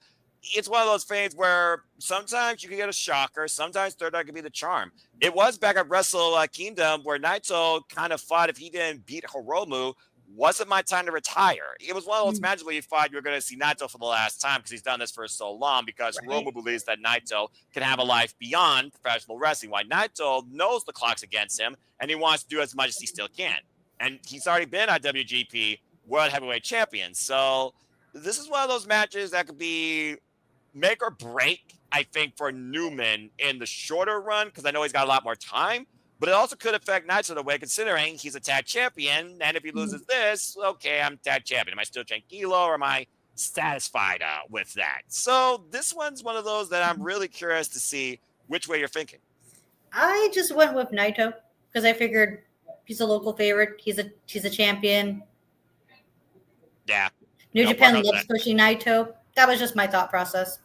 It's one of those things where sometimes you can get a shocker. Sometimes third eye can be the charm. It was back at Wrestle Kingdom where Naito kind of thought if he didn't beat Hiromu, wasn't my time to retire. It was one of those matches where you thought you were going to see Naito for the last time because he's done this for so long, because Hiromu believes that Naito can have a life beyond professional wrestling. Why Naito knows the clock's against him and he wants to do as much as he still can. And he's already been IWGP World Heavyweight Champion. So this is one of those matches that could be make or break, I think, for Newman in the shorter run, because I know he's got a lot more time. But it also could affect Naito in a way, considering he's a tag champion. And if he loses this, okay, I'm tag champion. Am I still tranquilo, or am I satisfied with that? So this one's one of those that I'm really curious to see which way you're thinking. I just went with Naito because I figured he's a local favorite. He's a champion. Yeah. New Japan loves pushing Naito. That was just my thought process.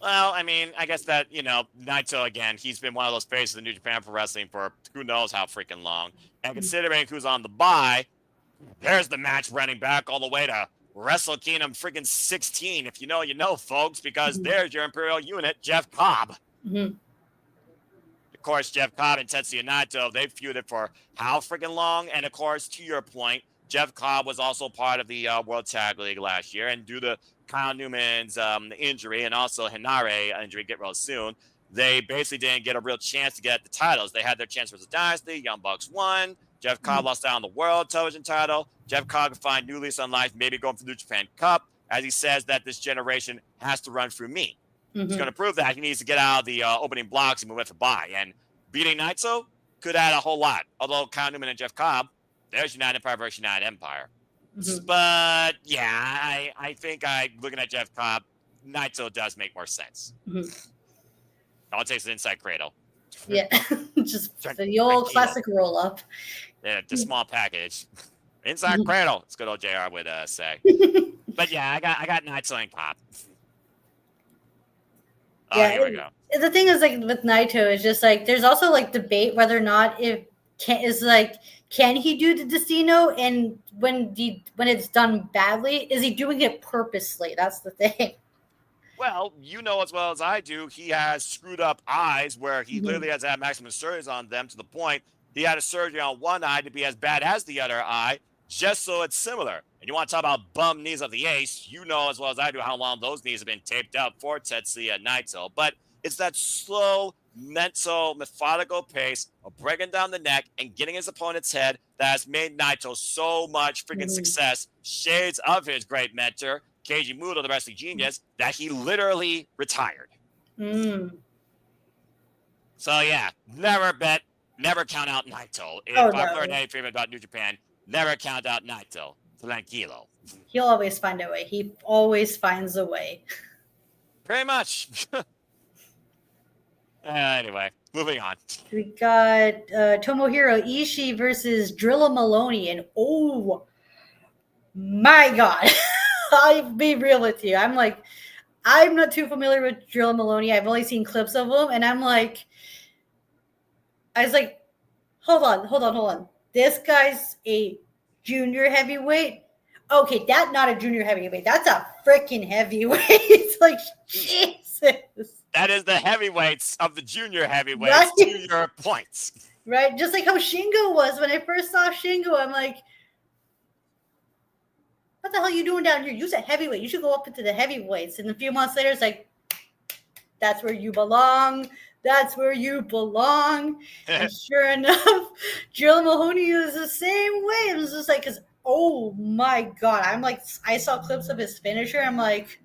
Well, I mean, I guess that, Naito, again, he's been one of those faces of New Japan for wrestling for who knows how freaking long. And considering who's on the bye, there's the match running back all the way to Wrestle Kingdom freaking 16, if you know, folks, because there's your Imperial unit, Jeff Cobb. Of course, Jeff Cobb and Tetsuya Naito, they feuded for how freaking long? And of course, to your point, Jeff Cobb was also part of the World Tag League last year. And due to Kyle Newman's injury and also Hinare injury, get well soon, they basically didn't get a real chance to get the titles. They had their chance for the Dynasty. Young Bucks won. Jeff Cobb lost out on the World Television title. Jeff Cobb can find new lease on life, maybe going for the New Japan Cup, as he says that this generation has to run through me. He's going to prove that he needs to get out of the opening blocks and move it for bye. And beating Naito could add a whole lot. Although Kyle Newman and Jeff Cobb, there's United Empire versus United Empire. But yeah, I think looking at Jeff Cobb, Naito does make more sense. All it takes is inside cradle. Yeah, just the old classic roll up. Yeah, the small package. Inside cradle. It's good old JR would say. But yeah, I got Naito and Cobb. Yeah, here we go. The thing is, like with Naito, is just like there's also like debate whether or not can he do the Destino, and when it's done badly, is he doing it purposely? That's the thing. Well, you know as well as I do, he has screwed up eyes where he literally has had maximum surgeries on them to the point he had a surgery on one eye to be as bad as the other eye, just so it's similar. And you want to talk about bum knees of the ace, you know as well as I do how long those knees have been taped up for Tetsuya Naito. But it's that slow, mental, methodical pace of breaking down the neck and getting his opponent's head that has made Naito so much freaking success, shades of his great mentor, Keiji Muto, the wrestling genius, that he literally retired. So yeah, never count out Naito. If I've learned anything about New Japan, never count out Naito. Tranquilo. He'll always find a way. He always finds a way. Pretty much. Anyway, moving on. We got Tomohiro Ishii versus Drilla Maloney, and oh my god. I'll be real with you. I'm not too familiar with Drilla Maloney. I've only seen clips of him, and I was like, hold on. This guy's a junior heavyweight. Okay, that's not a junior heavyweight. That's a freaking heavyweight. It's like, Jesus. That is the heavyweights of the junior heavyweights, right? To your points. Right? Just like how Shingo was. When I first saw Shingo, I'm like, what the hell are you doing down here? You're a heavyweight. You should go up into the heavyweights. And a few months later, it's like, that's where you belong. That's where you belong. And sure enough, Drilla Mahoney is the same way. It was just like, oh my God. I'm like, I saw clips of his finisher. I'm like,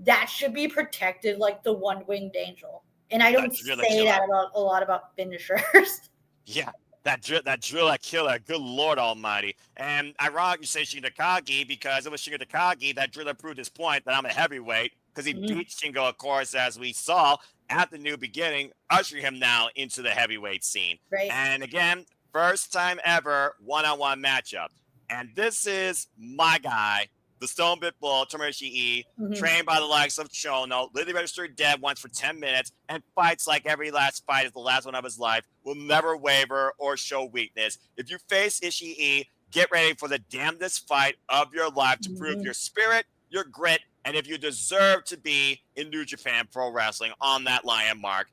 that should be protected like the one-winged angel. And I don't say that about a lot about finishers. Yeah. That Drilla killer, good Lord Almighty. And ironic you say Shingo Takagi, because it was Shingo Takagi that Drilla proved his point that I'm a heavyweight, because he beat Shingo, of course, as we saw at the New Beginning, ushering him now into the heavyweight scene. Right. And again, first time ever one-on-one matchup. And this is my guy, the Stone Pitbull, Tomohiro Ishii, trained by the likes of Chono, literally registered dead once for 10 minutes, and fights like every last fight is the last one of his life, will never waver or show weakness. If you face Ishii, get ready for the damnedest fight of your life to prove your spirit, your grit, and if you deserve to be in New Japan Pro Wrestling on that lion mark,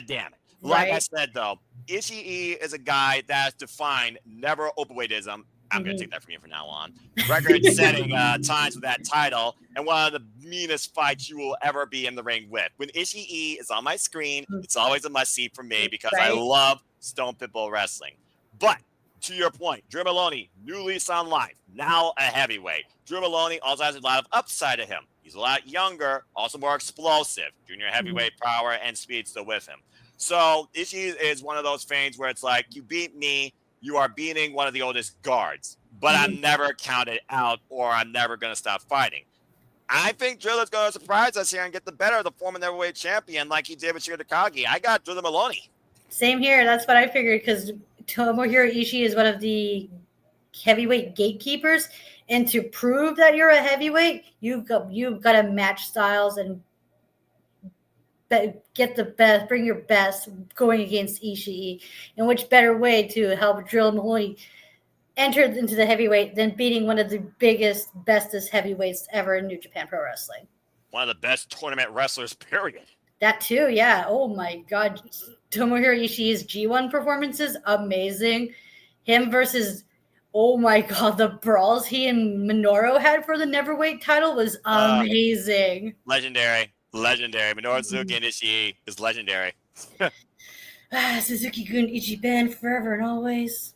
damn it. Like I said, though, Ishii is a guy that has defined never openweightism. I'm going to take that from you from now on. Record-setting times with that title, and one of the meanest fights you will ever be in the ring with. When Ishii is on my screen, it's always a must-see for me because I love Stone Pitbull Wrestling. But, to your point, Drew Maloney, new lease on life, now a heavyweight. Drew Maloney also has a lot of upside to him. He's a lot younger, also more explosive. Junior heavyweight power and speed still with him. So, Ishii is one of those things where it's like, you beat me, you are beating one of the oldest guards, but I'm never counted out or I'm never going to stop fighting. I think Drilla's going to surprise us here and get the better of the former heavyweight champion like he did with Shingo Takagi. I got Drilla Maloney. Same here. That's what I figured because Tomohiro Ishii is one of the heavyweight gatekeepers. And to prove that you're a heavyweight, you've got to match styles and get the best, bring your best going against Ishii. And which better way to help Drilla Maloney enter into the heavyweight than beating one of the biggest, bestest heavyweights ever in New Japan Pro Wrestling. One of the best tournament wrestlers, period. That too, yeah. Oh my God. Tomohiro Ishii's G1 performances, amazing. Him versus, oh my god, the brawls he and Minoru had for the Neverweight title was amazing. Legendary. Minoru Suzuki and Ishii is legendary. Suzuki-gun Ichiban forever and always.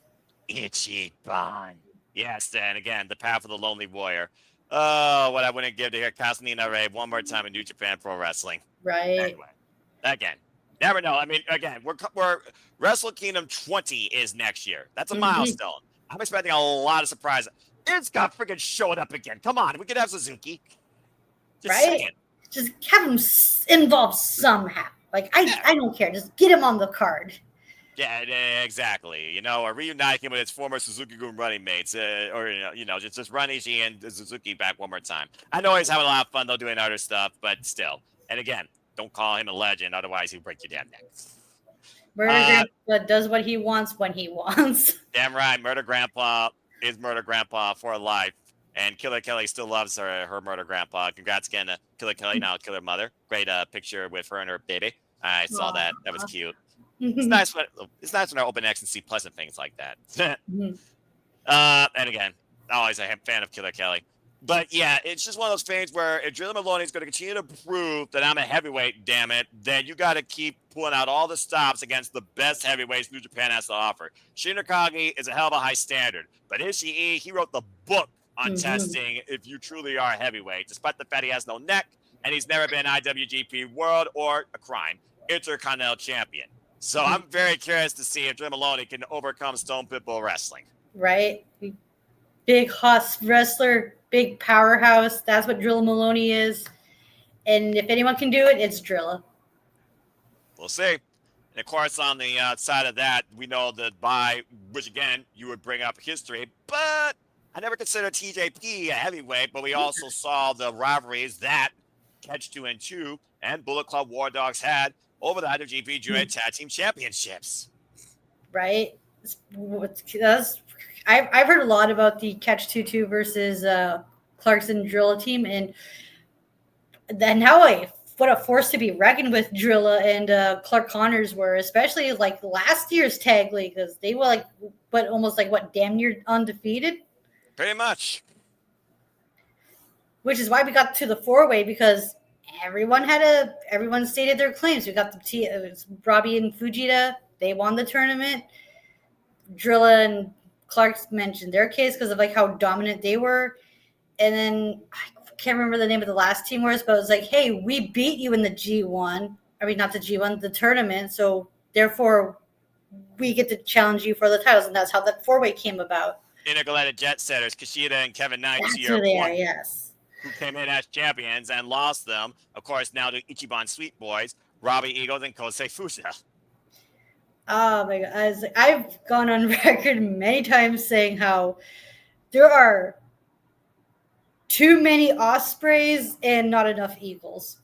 Ichiban. Yes, and again, the path of the lonely warrior. Oh, what I wouldn't give to hear Castanina Ray one more time in New Japan Pro Wrestling. Right. Anyway, again, never know. I mean, again, we're Wrestle Kingdom 20 is next year. That's a milestone. I'm expecting a lot of surprise. It's got freaking showing up again. Come on, we could have Suzuki. Just saying. Just have him involved somehow. Like, I don't care. Just get him on the card. Yeah, exactly. Or reunite him with his former Suzuki-gun running mates, or just run Ishii and Suzuki back one more time. I know he's having a lot of fun though doing other stuff, but still. And again, don't call him a legend, otherwise he'll break your damn neck. Murder Grandpa does what he wants when he wants. Damn right, Murder Grandpa is Murder Grandpa for life, and Killer Kelly still loves her Murder Grandpa. Congrats again to Killer Kelly, now Killer Mother. Great picture with her and her baby. I saw that. That was cute. It's nice when our open X and see pleasant things like that. And again, always a fan of Killer Kelly. But yeah, it's just one of those things where if Drilla Maloney is going to continue to prove that I'm a heavyweight, damn it, then you got to keep pulling out all the stops against the best heavyweights New Japan has to offer. Shin Nakagi is a hell of a high standard, but Ishii, he wrote the book on testing if you truly are a heavyweight, despite the fact he has no neck and he's never been IWGP World or a crime Intercontinental Champion. So I'm very curious to see if Drilla Maloney can overcome Stone Pitbull Wrestling. Right. Big hot wrestler, big powerhouse. That's what Drilla Maloney is. And if anyone can do it, it's Drilla. We'll see. And of course, on the side of that, we know that which again, you would bring up history, but I never considered TJP a heavyweight, but we also saw the rivalries that Catch 2 and 2 and Bullet Club War Dogs had over the IWGP Junior Tag Team Championships. Right. I've heard a lot about the Catch 2 versus Clarkson Drilla team, and then what a force to be reckoned with Drilla and Clark Connors were, especially like last year's tag league, because they were damn near undefeated. Pretty much. Which is why we got to the 4-way, because everyone stated their claims. We got Robbie and Fujita. They won the tournament. Drilla and Clark mentioned their case because of how dominant they were. And then I can't remember the name of the last team was, but it was like, hey, we beat you in the G1. I mean, not the G1, the tournament. So therefore, we get to challenge you for the titles. And that's how that 4-way came about. Intergalactic Jet Setters, Kushida and Kevin Knight. That's who they are, yes. Who came in as champions and lost them. Of course, now to Ichiban Sweet Boys, Robbie Eagles and Kosei Fusa. Oh my God. I've gone on record many times saying how there are too many Ospreys and not enough Eagles.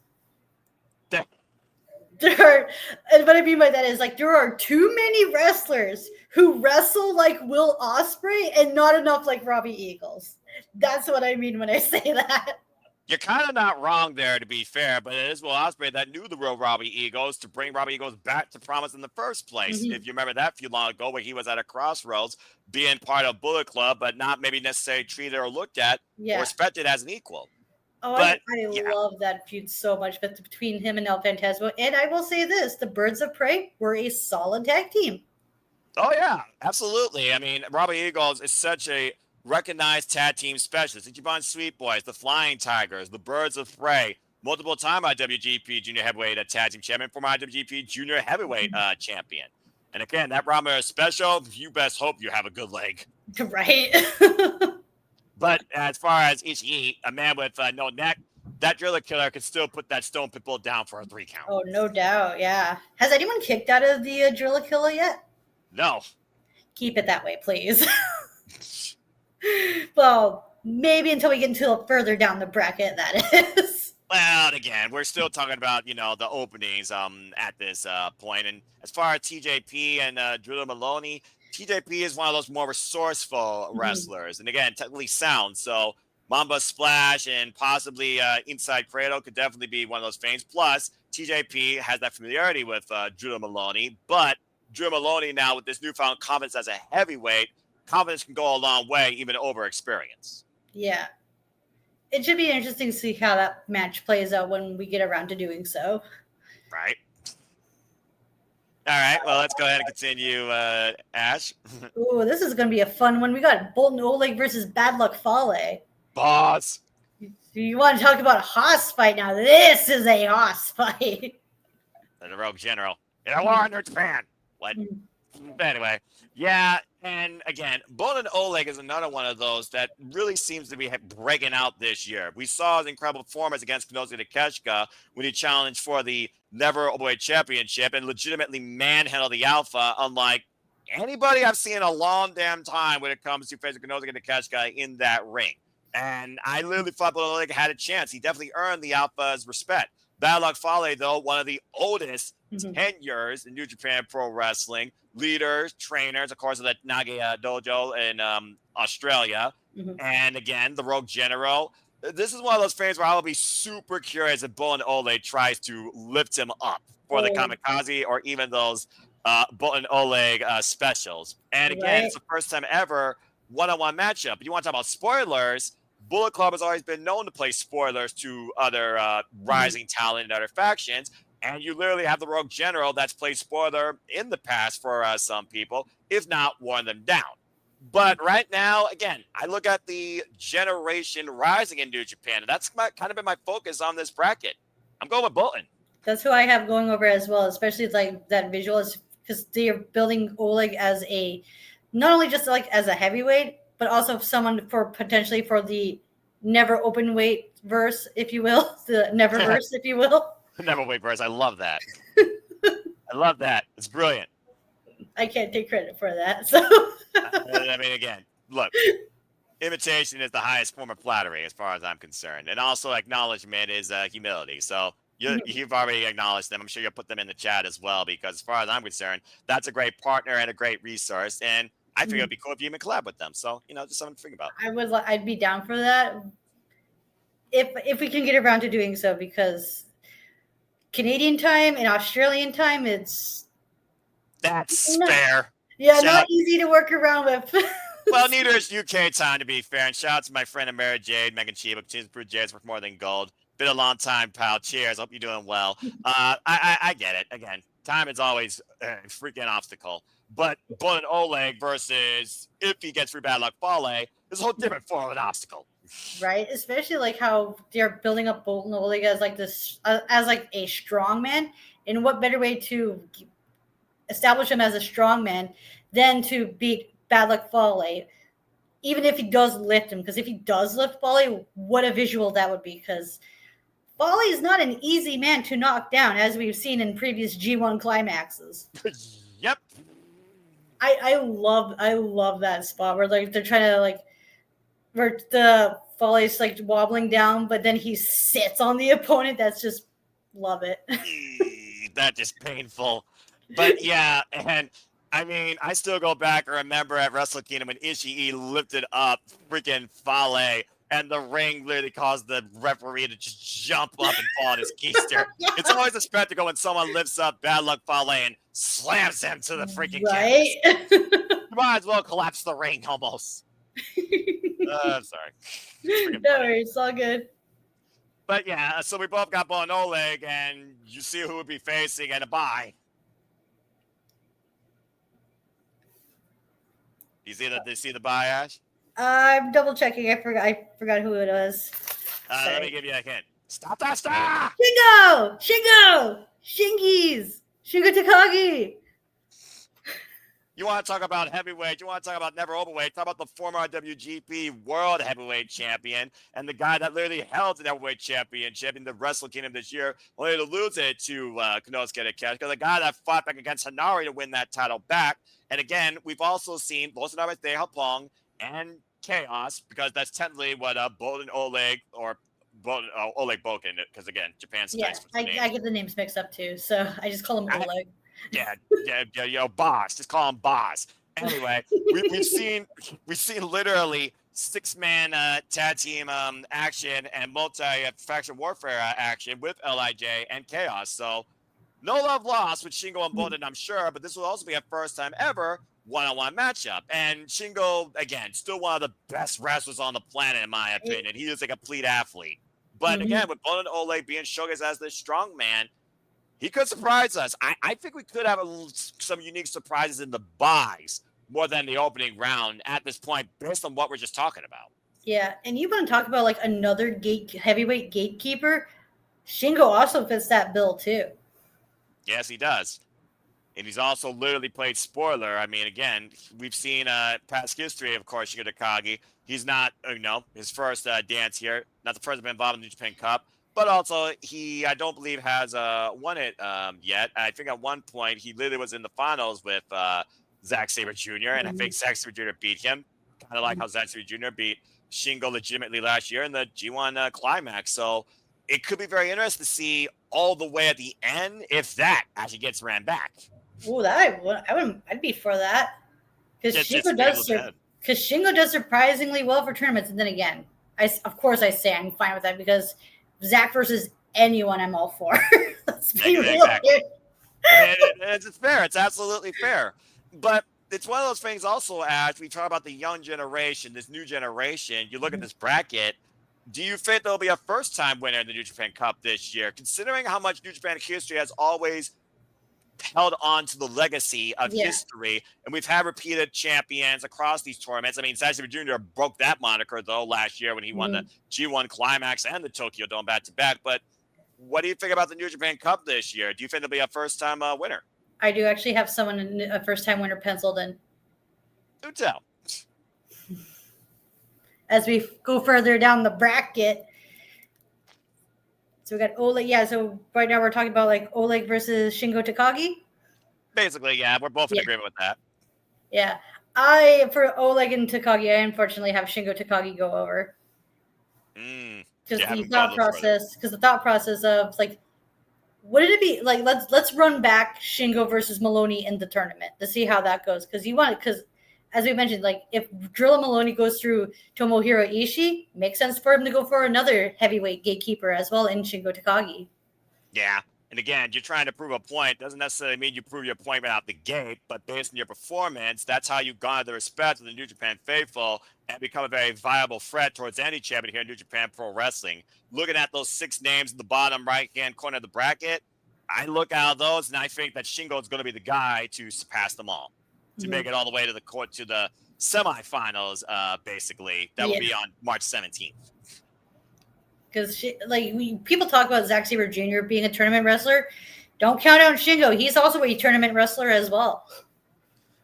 And what I mean by that is there are too many wrestlers who wrestle like Will Ospreay and not enough like Robbie Eagles. That's what I mean when I say that. You're kind of not wrong there, to be fair, but it is Will Ospreay that knew the real Robbie Eagles to bring Robbie Eagles back to promise in the first place. If you remember that few long ago, where he was at a crossroads, being part of Bullet Club, but not maybe necessarily treated or looked at or respected as an equal. Oh, I love that feud so much between him and El Phantasmo. And I will say this, the Birds of Prey were a solid tag team. Oh, yeah, absolutely. I mean, Robbie Eagles is such a recognized tag team specialist. Ichiban Sweet Boys, the Flying Tigers, the Birds of Prey, multiple-time IWGP Junior Heavyweight Tag Team Champion, former IWGP Junior Heavyweight Champion. And again, that Rama special, you best hope you have a good leg. Right. But as far as Ishii, a man with no neck, that Driller Killer could still put that Stone Pitbull down for a 3 count. Oh, no doubt, yeah. Has anyone kicked out of the Driller Killer yet? No. Keep it that way, please. Well, maybe until we get into further down the bracket, that is. Well, again, we're still talking about, the openings at this point. And as far as TJP and Drilla Maloney, TJP is one of those more resourceful wrestlers. And again, technically sound. So Mamba Splash and possibly Inside Cradle could definitely be one of those things. Plus, TJP has that familiarity with Drew Maloney, but Drew Maloney now with this newfound confidence as a heavyweight, confidence can go a long way, even over experience. Yeah. It should be interesting to see how that match plays out when we get around to doing so. Right. All right. Well, let's go ahead and continue, Ash. Ooh, this is going to be a fun one. We got Bolton Oleg versus Bad Luck Fale. Boss. You want to talk about a Haas fight now? This is a Haas fight. The Rogue General. In a war under Japan. What? Anyway, yeah, and again, Bolton Oleg is another one of those that really seems to be breaking out this year. We saw his incredible performance against Konosuke Takeshita when he challenged for the Never Openweight Championship and legitimately manhandled the Alpha, unlike anybody I've seen in a long damn time when it comes to facing Konosuke Takeshita in that ring. And I literally thought Bolton Oleg had a chance. He definitely earned the Alpha's respect. Bad Luck Fale, though, one of the oldest tenures in New Japan Pro Wrestling, leaders, trainers, of course, of the Nagoya Dojo in Australia. And again, the Rogue General. This is one of those things where I will be super curious if Bolton Oleg tries to lift him up for the Kamikaze or even those Bolton Oleg specials. And again, it's the first time ever one-on-one matchup. You want to talk about spoilers? Bullet Club has always been known to play spoilers to other rising talent and other factions. And you literally have the Rogue General that's played spoiler in the past for some people, if not worn them down. But right now, again, I look at the generation rising in New Japan, and that's kind of been my focus on this bracket. I'm going with Bolton. That's who I have going over as well, especially like that visual, is because they are building Oleg as a, not only just like as a heavyweight, but also someone for potentially for the never open weight verse, if you will, the never verse, if you will. Never wait verse. I love that. I love that. It's brilliant. I can't take credit for that. So I mean, again, look, imitation is the highest form of flattery as far as I'm concerned. And also acknowledgement is humility. So you've already acknowledged them. I'm sure you'll put them in the chat as well, because as far as I'm concerned, that's a great partner and a great resource. And I think it'd be cool if you even collab with them. So, just something to think about. I'd be down for that if we can get around to doing so, because Canadian time and Australian time, that's fair. Yeah, not easy to work around with. Well, neither is UK time, to be fair. And shout out to my friend Amara Jade, Megan Chiba, continues to prove Jade's worth more than gold. Been a long time, pal. Cheers. Hope you're doing well. I get it. Again, time is always a freaking obstacle. But Bolton Oleg versus, if he gets through Bad Luck Fale, is a whole different form of an obstacle. Right, especially like how they're building up Bolton Oleg as like this, as like a strong man. And what better way to establish him as a strong man than to beat Bad Luck Fale, even if he does lift him? Because if he does lift Fale, what a visual that would be. Because Fale is not an easy man to knock down, as we've seen in previous G1 climaxes. Yep. I love that spot where like they're trying to like, where the Fale's like wobbling down, but then he sits on the opponent. That's just, love it. That's just painful. But yeah, and I mean, I still go back and remember at Wrestle Kingdom when Ishii lifted up freaking Fale, and the ring literally caused the referee to just jump up and fall on his keister. Yeah. It's always a spectacle when someone lifts up Bad Luck Fale and slams him to the freaking canvas. You might as well collapse the ring almost. I'm sorry. No worries, it's all good. But yeah, so we both got Bolton Oleg, and you see who would be facing and a bye. Did you see the bye, Ash? I'm double checking. I forgot who it was. Let me give you a hint. Stop that star! Shingo! Shingies! Shingo Takagi! You want to talk about heavyweight, you want to talk about never overweight, talk about the former WGP World Heavyweight Champion and the guy that literally held the Heavyweight Championship in the Wrestle Kingdom this year, only to lose it to Konosuke Takeshita, the guy that fought back against Hanari to win that title back. And again, we've also seen Bolsonaro De Hapong and Chaos, because that's technically what Bolton Oleg or Bolton, Oleg Boken, because again, Japan's I get the names mixed up too, so I just call him Oleg. Yeah, Boss. Just call him Boss. Anyway, we've seen literally six-man tag team action and multi-faction warfare action with Lij and Chaos. So no love lost with Shingo and Bolden, I'm sure, but this will also be a first time ever one-on-one matchup. And Shingo, again, still one of the best wrestlers on the planet, in my opinion. He is a complete athlete. But again, with Bolden Oleg being showcased as this strong man, he could surprise us. I think we could have some unique surprises in the buys more than the opening round at this point, based on what we're just talking about. Yeah, and you want to talk about like another heavyweight gatekeeper? Shingo also fits that bill too. Yes, he does. And he's also literally played spoiler. I mean, again, we've seen past history, of course, Shingo Takagi. He's not, his first dance here, not the first to be involved in the New Japan Cup, but also I don't believe, has won it yet. I think at one point he literally was in the finals with Zack Sabre Jr., and I think Zack Sabre Jr. beat him, kind of like how Zack Sabre Jr. beat Shingo legitimately last year in the G1 Climax. So it could be very interesting to see all the way at the end if that actually gets ran back. Oh, I'd be for that because Shingo does surprisingly well for tournaments. And then again, of course I say I'm fine with that because Zach versus anyone I'm all for. Let's be real. Exactly. It's fair. It's absolutely fair. But it's one of those things also, as we talk about the young generation, this new generation, you look at this bracket. Do you think there'll be a first-time winner in the New Japan Cup this year, considering how much New Japan history has always held on to the legacy of history, and we've had repeated champions across these tournaments? I mean, Zack Sabre Jr. broke that moniker, though, last year when he won the G1 Climax and the Tokyo Dome back-to-back. But what do you think about the New Japan Cup this year? Do you think there'll be a first-time winner? I do actually have a first-time winner penciled in. Do tell. As we go further down the bracket, so we got Oleg. Yeah, so right now we're talking about like Oleg versus Shingo Takagi. Basically, yeah, we're both in agreement with that. Yeah, for Oleg and Takagi, I unfortunately have Shingo Takagi go over. Because the thought process of like, wouldn't it be like let's run back Shingo versus Maloney in the tournament to see how that goes? Because as we mentioned, like if Drilla Maloney goes through Tomohiro Ishii, makes sense for him to go for another heavyweight gatekeeper as well in Shingo Takagi. Yeah. And again, you're trying to prove a point. Doesn't necessarily mean you prove your point right out the gate, but based on your performance, that's how you garner the respect of the New Japan faithful and become a very viable threat towards any champion here in New Japan Pro Wrestling. Looking at those 6 names in the bottom right-hand corner of the bracket, I look out of those and I think that Shingo is going to be the guy to surpass them all, to make it all the way to the semifinals, basically. That will be on March 17th. Because people talk about Zack Sabre Jr. being a tournament wrestler. Don't count out Shingo. He's also a tournament wrestler as well.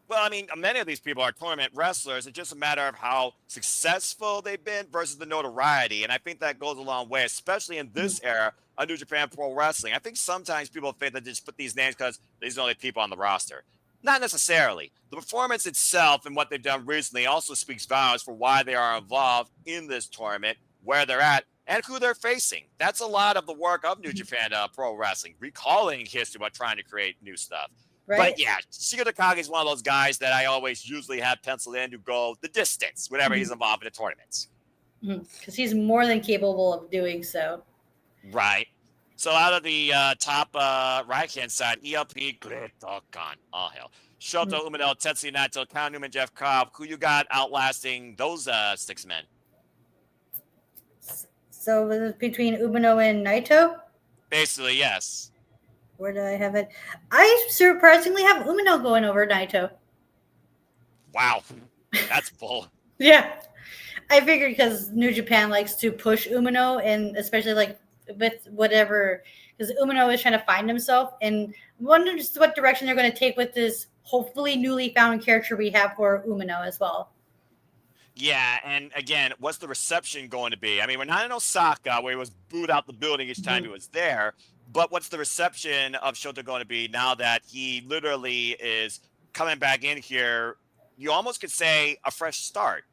Well, I mean, many of these people are tournament wrestlers. It's just a matter of how successful they've been versus the notoriety. And I think that goes a long way, especially in this era of New Japan Pro Wrestling. I think sometimes people think that they just put these names because these are the only people on the roster. Not necessarily. The performance itself and what they've done recently also speaks volumes for why they are involved in this tournament, where they're at, and who they're facing. That's a lot of the work of New Japan Pro Wrestling, recalling history but trying to create new stuff. Right. But yeah, Shingo Takagi is one of those guys that I always usually have penciled in to go the distance whenever he's involved in the tournaments. Because he's more than capable of doing so. Right. So out of the top right-hand side, ELP, Great Okan, all hell. Shota Umino, Tetsuya Naito, Kyle Newman, Jeff Cobb. Who you got outlasting those 6 men? So between Umino and Naito? Basically, yes. Where do I have it? I surprisingly have Umino going over Naito. Wow. That's bull. Yeah. I figured because New Japan likes to push Umino, and especially like with whatever, because Umino is trying to find himself, and wonder just what direction they're going to take with this hopefully newly found character we have for Umino as well. Yeah, and again, what's the reception going to be? I mean, we're not in Osaka where he was booed out the building each time he was there, but what's the reception of Shota going to be now that he literally is coming back in here? You almost could say a fresh start.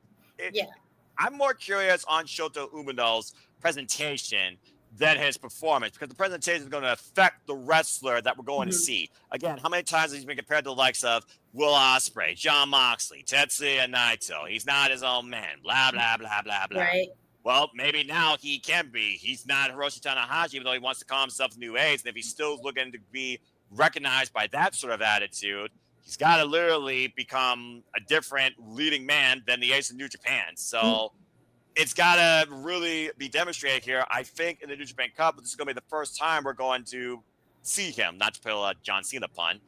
I'm more curious on Shota Umino's presentation than his performance, because the presentation is going to affect the wrestler that we're going to Mhm. see. Again, how many times has he been compared to the likes of Will Ospreay, Jon Moxley, Tetsuya Naito? He's not his own man. Blah blah blah blah blah. Right. Well, maybe now he can be. He's not Hiroshi Tanahashi, even though he wants to call himself New Age. And if he's still looking to be recognized by that sort of attitude, he's got to literally become a different leading man than the ace of New Japan. Mm. So it's got to really be demonstrated here. I think in the New Japan Cup, this is going to be the first time we're going to see him, not to pull a John Cena pun.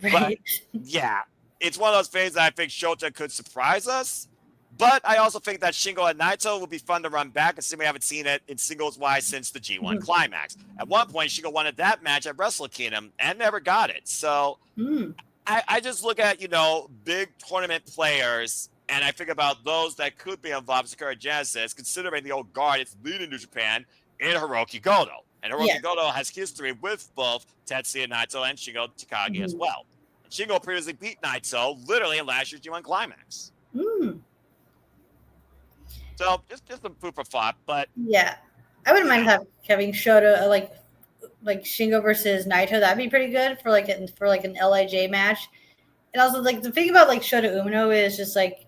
But Right. yeah, it's one of those things that I think Shota could surprise us. But I also think that Shingo and Naito will be fun to run back, considering we haven't seen it in singles wise since the G1 Mhm. climax. At one point, Shingo wanted that match at Wrestle Kingdom and never got it. So Mm. I just look at, big tournament players, and I think about those that could be involved in Sakura Genesis, considering the old guard is leading New Japan in Hiroki Goto. And Yeah. Hiroki Goto has history with both Tetsuya Naito and Shingo Takagi as Mhm. well. And Shingo previously beat Naito literally in last year's G1 Climax. Mm. So just some food for thought. But Yeah. I wouldn't mind yeah, having Shota like Shingo versus Naito. That'd be pretty good for an Lij match. And also like the thing about like Shota Umino is just like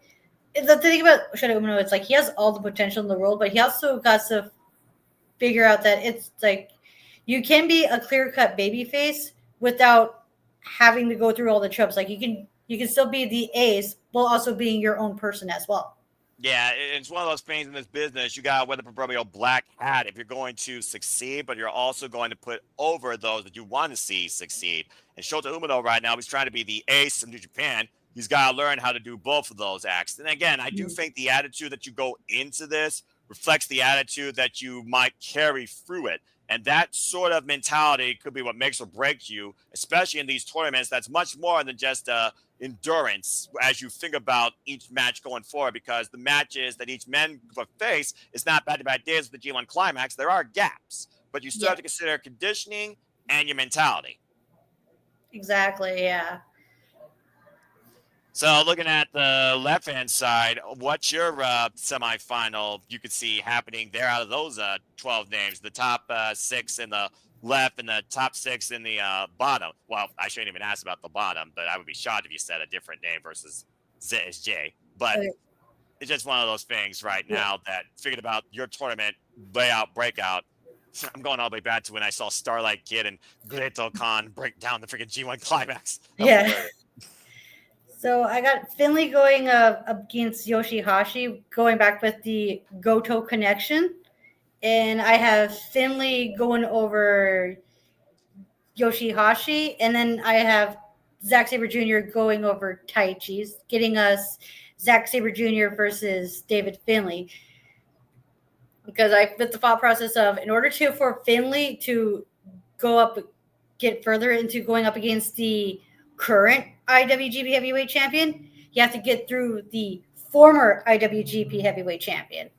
the thing about Shota Umino, it's like he has all the potential in the world, but he also got to figure out that it's like you can be a clear cut baby face without having to go through all the tropes. Like you can still be the ace while also being your own person as well. yeah, it's one of those things in this business. You got to wear the proverbial black hat if you're going to succeed, but you're also going to put over those that you want to see succeed. And Shota Umino right now, he's trying to be the ace of New Japan. He's got to learn how to do both of those acts. And again, I do Mhm. think the attitude that you go into this reflects the attitude that you might carry through it. And that sort of mentality could be what makes or breaks you, especially in these tournaments. That's much more than just endurance as you think about each match going forward, because the matches that each man face is not back-to-back days of the G1 Climax. There are gaps, but you still Yeah, have to consider conditioning and your mentality. exactly. Yeah. So looking at the left-hand side, what's your semifinal you could see happening there out of those 12 names? The top six in the left and the top six in the bottom. Well, I shouldn't even ask about the bottom, but I would be shocked if you said a different name versus ZSJ. But Okay. it's just one of those things right Yeah. now that figured about your tournament layout breakout. I'm going all the way back to when I saw Starlight Kid and Greto Khan break down the freaking G1 climax. That was Yeah. hilarious. So I got Finley going against Yoshihashi, going back with the Goto connection, and I have Finley going over Yoshihashi, and then I have Zack Sabre Jr. going over Taichi's, getting us Zack Sabre Jr. versus David Finley. Because I put the thought process of in order for Finley to go up, get further into going up against the current IWGP Heavyweight Champion, you have to get through the former IWGP Heavyweight Champion.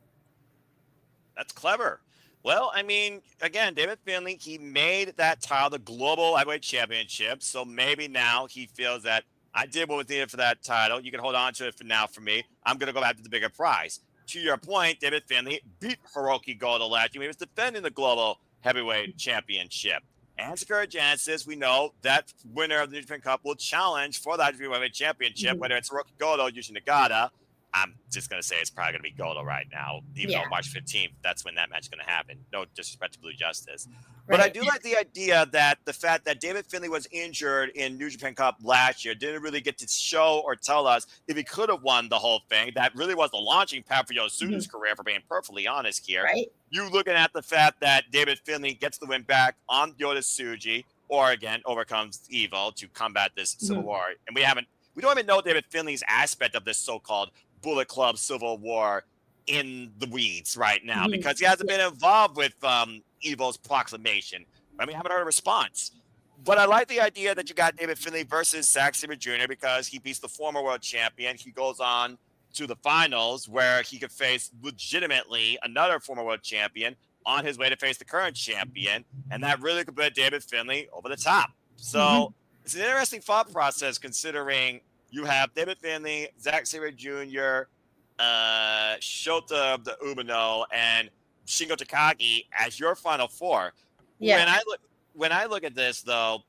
That's clever. Well, I mean, again, David Finley, he made that title the global heavyweight championship. So maybe now he feels that I did what was needed for that title. You can hold on to it for now for me. I'm going to go after the bigger prize. To your point, David Finley beat Hiroki Goto last year. He was defending the global heavyweight championship. And Sakura Genesis, we know that winner of the New Japan Cup will challenge for that heavyweight championship, Mhm. whether it's Hiroki Goto, Yuji Nagata. I'm just going to say it's probably going to be Goto right now, even Yeah, though March 15th, that's when that match is going to happen. No disrespect to Blue Justice. But I right. do like the idea that the fact that David Finley was injured in New Japan Cup last year didn't really get to show or tell us if he could have won the whole thing. That really was the launching pad for Yosuda's Mhm. career, for being perfectly honest here. Right. You looking at the fact that David Finley gets the win back on Yota Tsuji, or again, overcomes evil to combat this civil Mhm. war. And we don't even know David Finley's aspect of this so-called Bullet Club Civil War in the weeds right now, Mhm. because he hasn't Yeah. been involved with Evil's proclamation. I mean, I haven't heard a response. But I like the idea that you got David Finley versus Zack Sabre Jr. because he beats the former world champion. He goes on to the finals where he could face legitimately another former world champion on his way to face the current champion. And that really could put David Finley over the top. So Mhm. it's an interesting thought process, considering you have David Finley, Zack Sabre Jr., Shota the Umino, and Shingo Takagi as your final four. Yeah. When I look at this though,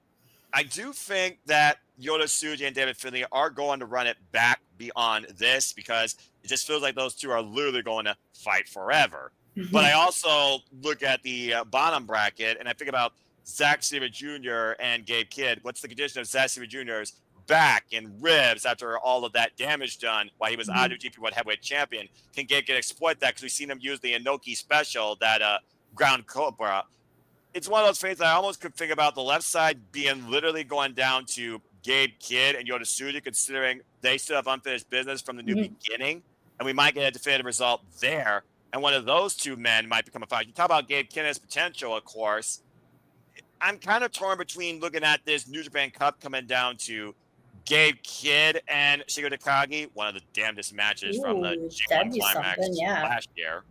I do think that Yota Tsuji and David Finley are going to run it back beyond this because it just feels like those two are literally going to fight forever. But I also look at the bottom bracket and I think about Zack Sabre Jr. and Gabe Kidd. What's the condition of Zack Sabre Jr.'s back and ribs after all of that damage done while he was IWGP Heavyweight Champion? Can Gabe Kidd exploit that? Because we've seen him use the Inoki special, that ground cobra. It's one of those things that I almost could think about the left side being literally going down to Gabe Kidd and Yota Tsuji, considering they still have unfinished business from the new beginning, and we might get a definitive result there. And one of those two men might become a fighter. You talk about Gabe Kidd's potential, of course. I'm kind of torn between looking at this New Japan Cup coming down to Gabe Kidd and Shingo Takagi, one of the damnedest matches from the G1 Climax last year,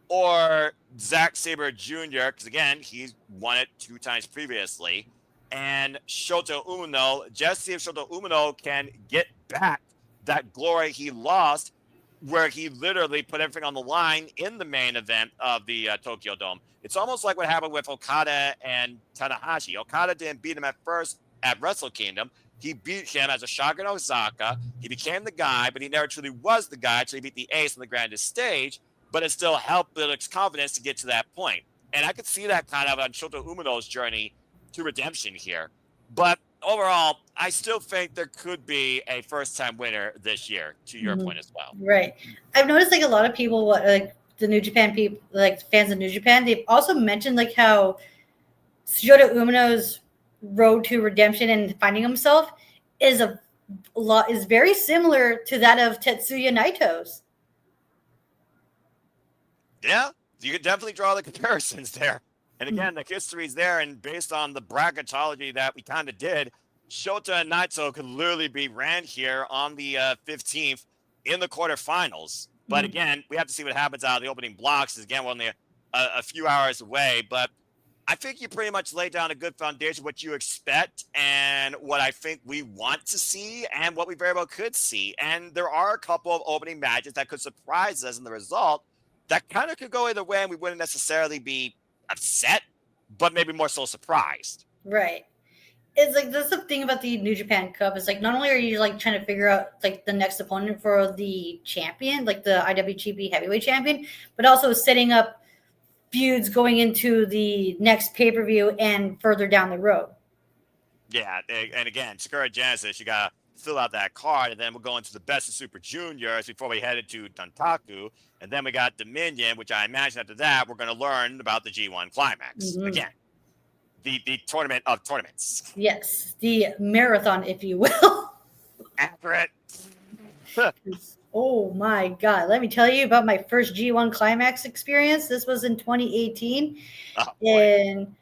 or Zack Sabre Jr., because again, he's won it 2 times previously, and Shota Umino, just see if Shota Umino can get back that glory he lost, where he literally put everything on the line in the main event of the Tokyo Dome. It's almost like what happened with Okada and Tanahashi. Okada didn't beat him at first at Wrestle Kingdom. He beat him as a Shogun Osaka. He became the guy, but he never truly was the guy until he beat the ace on the grandest stage. But it still helped build his confidence to get to that point. And I could see that kind of on Shota Umino's journey to redemption here. But overall, I still think there could be a first-time winner this year, to your point as well. Right. I've noticed like a lot of people, like the New Japan people, like fans of New Japan, they've also mentioned like how Shota Umino's road to redemption and finding himself is very similar to that of Tetsuya Naito's. Yeah, you could definitely draw the comparisons there. And again, the history's there, and based on the bracketology that we kind of did, Shota and Naito could literally be ran here on the 15th in the quarterfinals. But again, we have to see what happens out of the opening blocks. Again, we're only a few hours away. But I think you pretty much laid down a good foundation, what you expect and what I think we want to see and what we very well could see. And there are a couple of opening matches that could surprise us in the result that kind of could go either way, and we wouldn't necessarily be upset, but maybe more so surprised. Right. It's like that's the thing about the New Japan Cup. It's like not only are you like trying to figure out like the next opponent for the champion, like the IWGP Heavyweight Champion, but also setting up feuds going into the next pay-per-view and further down the road. Yeah, and again, Sakura Genesis, you gotta fill out that card, and then we'll go into the Best of Super Juniors before we head into Dantaku, and then we got Dominion, which I imagine after that we're going to learn about the G1 Climax. Again, the tournament of tournaments. Yes, the marathon, if you will. Accurate. Oh my God. Let me tell you about my first G1 Climax experience. This was in 2018. And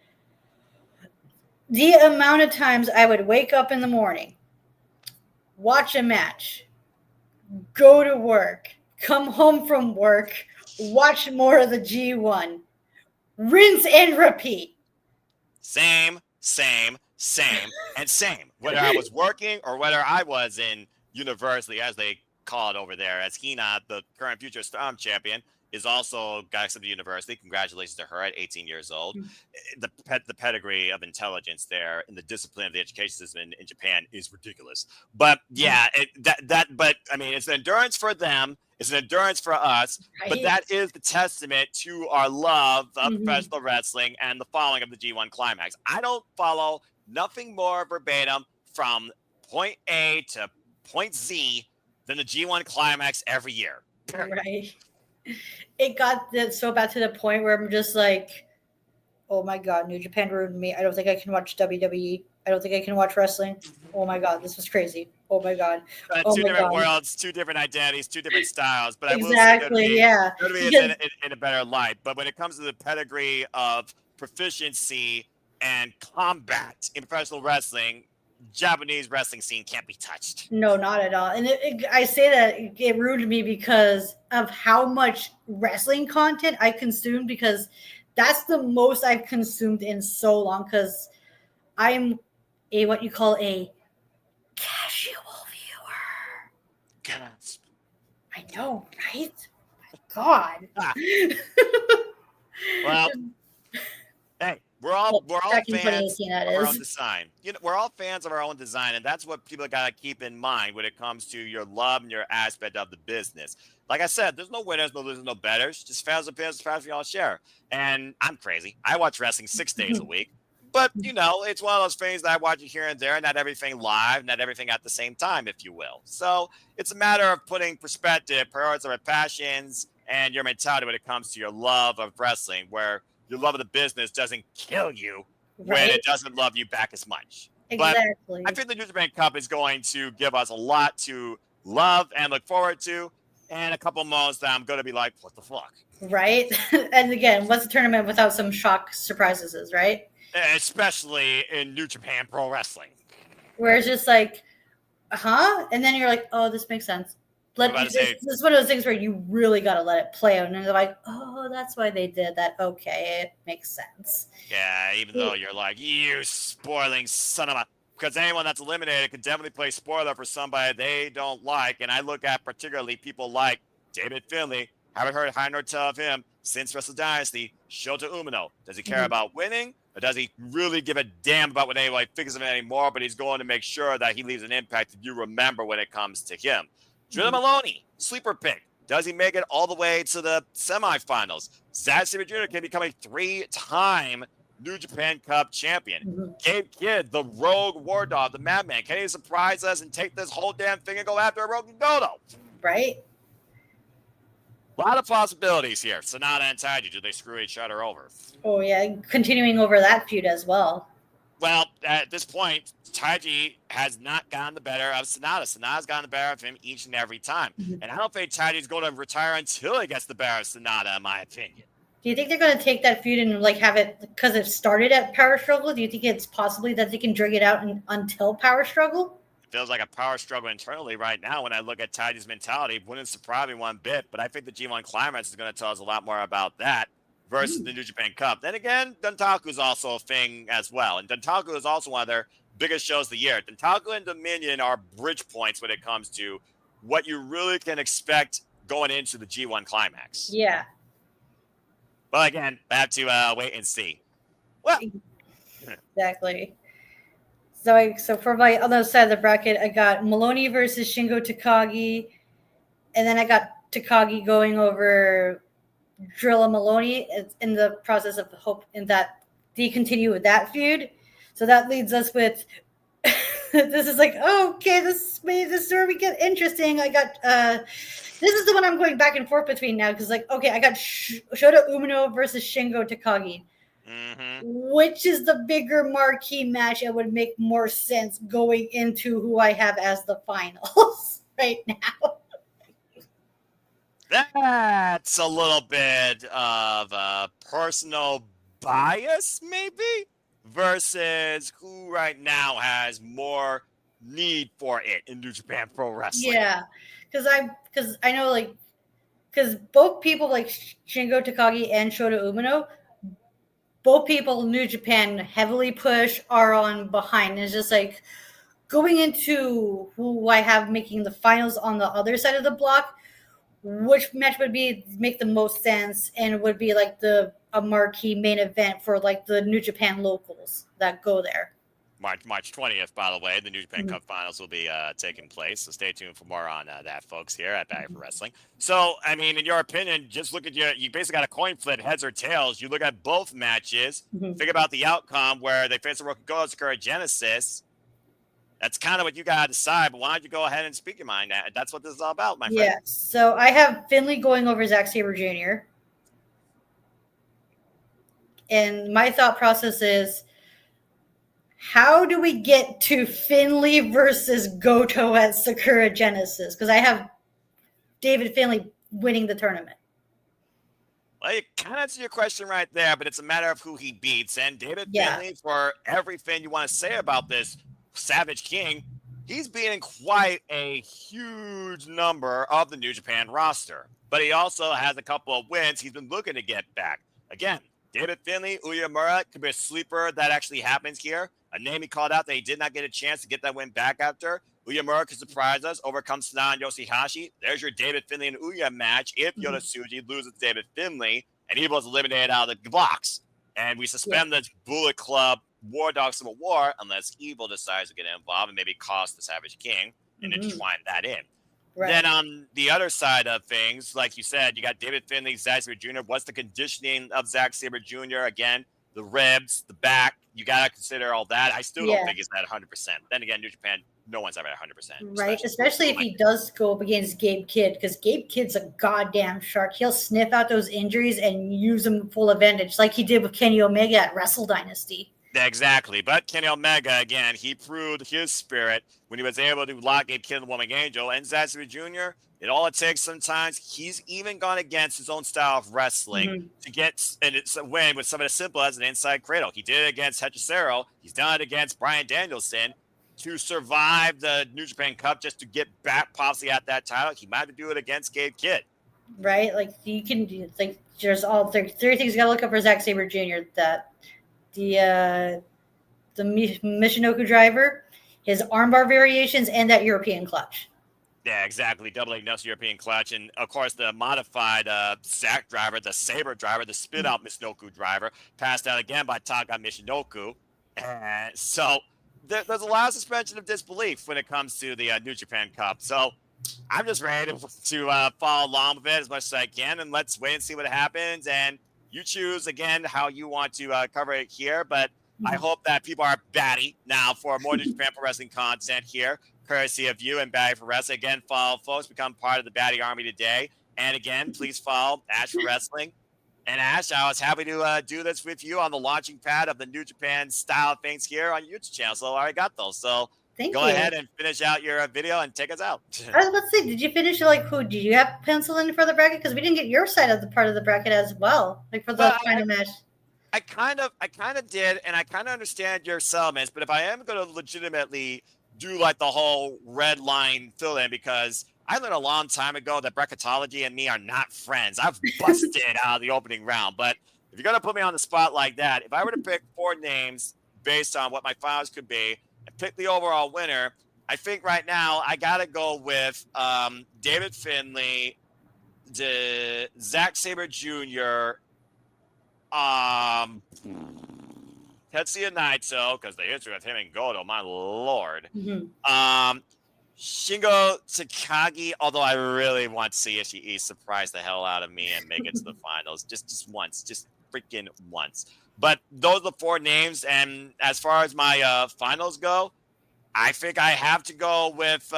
the amount of times I would wake up in the morning, watch a match, go to work, come home from work, watch more of the G1, rinse and repeat. Same, and same. Whether I was working or whether I was in university, as they call it over there, as Hina, the current future Storm champion, is also got accepted to university. Congratulations to her at 18 years old. The pedigree of intelligence there and the discipline of the education system in Japan is ridiculous. But yeah, but I mean, it's an endurance for them. It's an endurance for us. Right. But that is the testament to our love of professional wrestling and the following of the G1 Climax. I don't follow nothing more verbatim from point A to point Z than the G1 Climax every year. Right. It got so bad to the point where I'm just like, oh my God, New Japan ruined me. I don't think I can watch WWE. I don't think I can watch wrestling. Oh my God, this was crazy. Oh my God. Two different worlds, 2 different identities, 2 different styles. But exactly, I will say WWE is in a better light. But when it comes to the pedigree of proficiency and combat in professional wrestling, Japanese wrestling scene can't be touched. No, not at all. And I say that it ruined me because of how much wrestling content I consumed, because that's the most I've consumed in so long, because I'm what you call a casual viewer. Gasp. I know, right? My God. Well, hey, we're all Back in fans 2018, that of our own is. design. We're all fans of our own design, and that's what people gotta keep in mind when it comes to your love and your aspect of the business. Like I said, there's no winners, no losers, no betters. Just fans opinions, fans we all share. And I'm crazy. I watch wrestling 6 days a week. But it's one of those things that I watch it here and there, not everything live, not everything at the same time, if you will. So it's a matter of putting perspective, priorities of our passions, and your mentality when it comes to your love of wrestling, where your love of the business doesn't kill you when Right? it doesn't love you back as much. But I Exactly. think the New Japan Cup is going to give us a lot to love and look forward to, and a couple moments that I'm going to be like, what the fuck? Right? And again, what's a tournament without some shock surprises, right? Especially in New Japan Pro Wrestling. Where it's just like, huh? And then you're like, oh, this makes sense. This is one of those things where you really got to let it play out. And they're like, oh, that's why they did that. Okay, it makes sense. Yeah, even though you're like, you spoiling son of a. Because anyone that's eliminated can definitely play spoiler for somebody they don't like. And I look at particularly people like David Finlay. Haven't heard high nor tell of him since Wrestle Dynasty. Shota Umino. Does he care about winning? Or does he really give a damn about what anybody thinks of it anymore? But he's going to make sure that he leaves an impact that you remember when it comes to him. Drilla Maloney, sleeper pick. Does he make it all the way to the semifinals? Zack Sabre Jr. can become a 3-time New Japan Cup champion. Gabe Kidd, the rogue war dog, the madman. Can he surprise us and take this whole damn thing and go after Hiroki Goto? Right? A lot of possibilities here. Sonata and Taiji, do they screw each other over? Oh, yeah. Continuing over that feud as well. Well, at this point, Taiji has not gotten the better of Sonata. Sonata's gotten the better of him each and every time. And I don't think Taiji's going to retire until he gets the better of Sonata, in my opinion. Do you think they're going to take that feud and have it because it started at Power Struggle? Do you think it's possibly that they can drag it out until Power Struggle? It feels like a power struggle internally right now when I look at Taiji's mentality. Wouldn't surprise me one bit, but I think the G1 Climax is going to tell us a lot more about that versus the New Japan Cup. Then again, Dontaku is also a thing as well. And Dontaku is also one of their biggest shows of the year. Dontaku and Dominion are bridge points when it comes to what you really can expect going into the G1 Climax. Yeah. But again, I have to wait and see. Well, exactly. So for my other side of the bracket, I got Maloney versus Shingo Takagi, and then I got Takagi going over Drilla Maloney. It's in the process of hope in that they continue with that feud. So that leads us with this is like, okay, this is where we get interesting. I got this is the one I'm going back and forth between now because okay, I got Shota Umino versus Shingo Takagi. Which is the bigger marquee match and would make more sense going into who I have as the finals right now? That's a little bit of a personal bias, maybe, versus who right now has more need for it in New Japan Pro Wrestling. Yeah, because I know because both people like Shingo Takagi and Shota Umino, both people New Japan heavily push are on behind. It's just like going into who I have making the finals on the other side of the block. Which match would make the most sense and would be a marquee main event for the New Japan locals that go there? March 20th, by the way, the New Japan Cup Finals will be taking place. So stay tuned for more on that, folks, here at Value for Wrestling. So, I mean, in your opinion, just look at you basically got a coin flip, heads or tails. You look at both matches, think about the outcome where they face the Hiroki Goto Sakura Genesis. That's kind of what you got to decide, but why don't you go ahead and speak your mind? That's what this is all about, my friend. Yeah, so I have Finlay going over Zack Sabre Jr. And my thought process is, how do we get to Finlay versus Goto at Sakura Genesis? Because I have David Finlay winning the tournament. Well, you kind of answered your question right there, but it's a matter of who he beats. And David Finlay, for everything you want to say about this Savage King, he's beating quite a huge number of the New Japan roster. But he also has a couple of wins he's been looking to get back. Again, David Finlay, Uyemura could be a sleeper that actually happens here. A name he called out that he did not get a chance to get that win back after. Uyemura could surprise us, overcome Sanada and Yoshihashi. There's your David Finlay and Uya match if Yota Tsuji loses David Finlay and Evil's eliminated out of the box. And we suspend the Bullet Club War Dog Civil War unless Evil decides to get involved and maybe cost the Savage King and entwine that in. Right. Then on the other side of things, like you said, you got David Finlay, Zack Sabre Jr. What's the conditioning of Zack Sabre Jr.? Again, the ribs, the back, you got to consider all that. I still don't think it's at 100%. Then again, New Japan, no one's ever at 100%. Right, especially if he does go up against Gabe Kidd, because Gabe Kidd's a goddamn shark. He'll sniff out those injuries and use them full advantage, like he did with Kenny Omega at Wrestle Dynasty. Exactly. But Kenny Omega, again, he proved his spirit when he was able to lock Gabe Kidd and the Woman Angel. And Zack Sabre Jr., all it takes sometimes, he's even gone against his own style of wrestling to get and it's a win with something as simple as an inside cradle. He did it against Hechicero. He's done it against Bryan Danielson to survive the New Japan Cup just to get back possibly at that title. He might have to do it against Gabe Kidd. Right? Like, you can do, like, there's all three things you got to look up for Zack Sabre Jr. That the Michinoku driver, his armbar variations, and that European clutch. Yeah, exactly. Double Ignacio European clutch. And, of course, the modified Zack driver, the Sabre driver, the spit-out Michinoku driver, passed out again by Taka Michinoku. And so there's a lot of suspension of disbelief when it comes to the New Japan Cup. So I'm just ready to follow along with it as much as I can. And let's wait and see what happens. And you choose, again, how you want to cover it here. But I hope that people are batty now for more New Japan Pro Wrestling content here, courtesy of you and Batty for Wrestling. Again, follow folks, become part of the Batty Army today. And again, please follow Ash for Wrestling. And Ash, I was happy to do this with you on the launching pad of the New Japan style things here on your YouTube channel. So I already got those. So go ahead and finish out your video and take us out. I was about to say, did you finish like who? Did you have pencil in for the bracket? Because we didn't get your side of the part of the bracket as well, like for the final match. I kind of did, and I kind of understand your settlements, but if I am going to legitimately do like the whole red line fill in, because I learned a long time ago that bracketology and me are not friends. I've busted out of the opening round, but if you're going to put me on the spot like that, if I were to pick 4 names based on what my finals could be and pick the overall winner, I think right now I got to go with David Finlay, Zack Sabre Jr., Tetsuya Naito, because the history with him and Goto, my lord. Shingo Takagi, although I really want to see Ishii surprise the hell out of me and make it to the finals. Just once. Just freaking once. But those are the 4 names, and as far as my finals go, I think I have to go with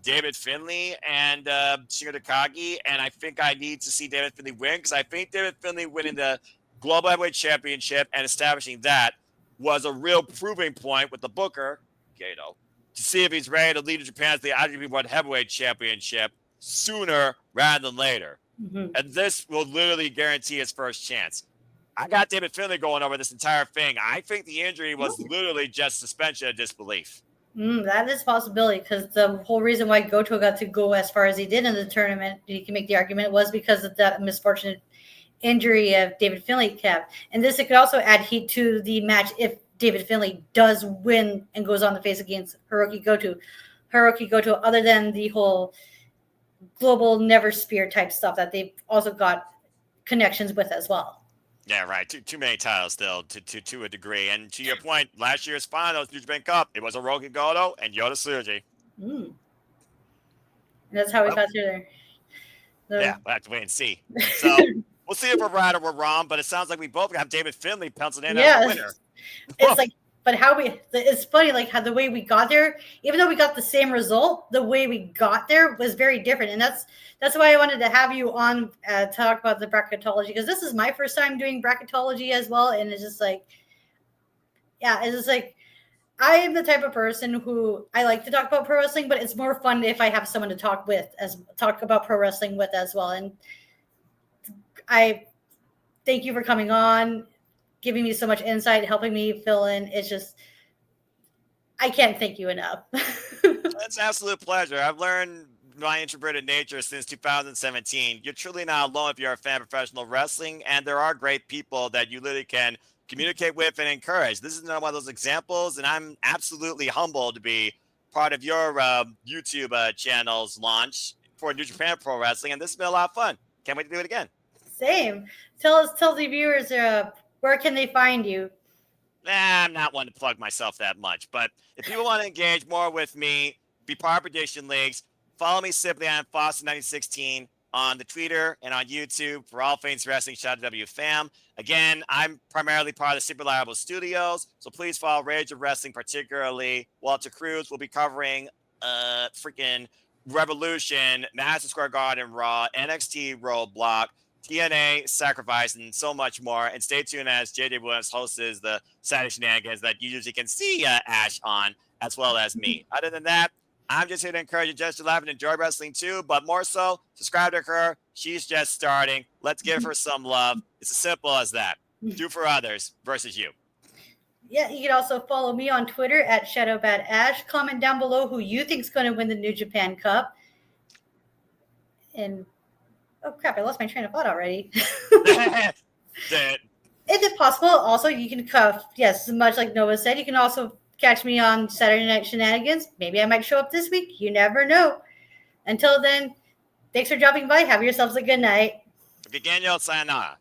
David Finlay and Shingo Takagi, and I think I need to see David Finlay win, because I think David Finlay winning the Global Heavyweight Championship and establishing that was a real proving point with the Booker, Gato, to see if he's ready to lead Japan to the IWGP World Heavyweight Championship sooner rather than later. And this will literally guarantee his first chance. I got David Finlay going over this entire thing. I think the injury was literally just suspension of disbelief. That is a possibility, because the whole reason why Goto got to go as far as he did in the tournament, you can make the argument, was because of that misfortunate injury of David Finlay kept. And this, it could also add heat to the match if David Finlay does win and goes on the face against Hiroki Goto. Other than the whole global never spear type stuff that they've also got connections with as well. Yeah, right. Too many titles still to a degree. And to your point, last year's finals, New Japan Cup, it was Hiroki Goto and Yota Tsuji. And that's how we got through there. So. Yeah, we'll have to wait and see. So we'll see if we're right or we're wrong, but it sounds like we both have David Finlay penciled in as the winner. It's like, but it's funny, like how the way we got there, even though we got the same result, the way we got there was very different. And that's why I wanted to have you on talk about the bracketology, because this is my first time doing bracketology as well. And it's just like, I am the type of person who I like to talk about pro wrestling, but it's more fun if I have someone to talk about pro wrestling with as well. And I thank you for coming on, giving me so much insight, helping me fill in. It's just, I can't thank you enough. It's an absolute pleasure. I've learned my introverted nature since 2017. You're truly not alone if you're a fan of professional wrestling, and there are great people that you literally can communicate with and encourage. This is another one of those examples, and I'm absolutely humbled to be part of your YouTube channel's launch for New Japan Pro Wrestling, and this has been a lot of fun. Can't wait to do it again. Same. Tell the viewers where can they find you? I'm not one to plug myself that much, but if people want to engage more with me, be part of prediction leagues, follow me simply on Foster1916 on the Twitter and on YouTube for all things wrestling. Shout out to W Fam. Again, I'm primarily part of the Super Reliable Studios, so please follow Rage of Wrestling, particularly Walter Cruz. Will be covering freaking Revolution, Madison Square Garden Raw, NXT Roadblock, TNA, Sacrifice, and so much more. And stay tuned as JJ Williams hosts the Saturday Shenanigans that you usually can see Ash on, as well as me. Other than that, I'm just here to encourage you just to laugh and enjoy wrestling too, but more so, subscribe to her. She's just starting. Let's give her some love. It's as simple as that. Do for others versus you. Yeah, you can also follow me on Twitter at ShadowBadAsh. Comment down below who you think is going to win the New Japan Cup. And oh crap, I lost my train of thought already. Is it possible? Also, you can yes, much like Nova said, you can also catch me on Saturday Night Shenanigans. Maybe I might show up this week. You never know. Until then, thanks for dropping by. Have yourselves a good night. Sayonara.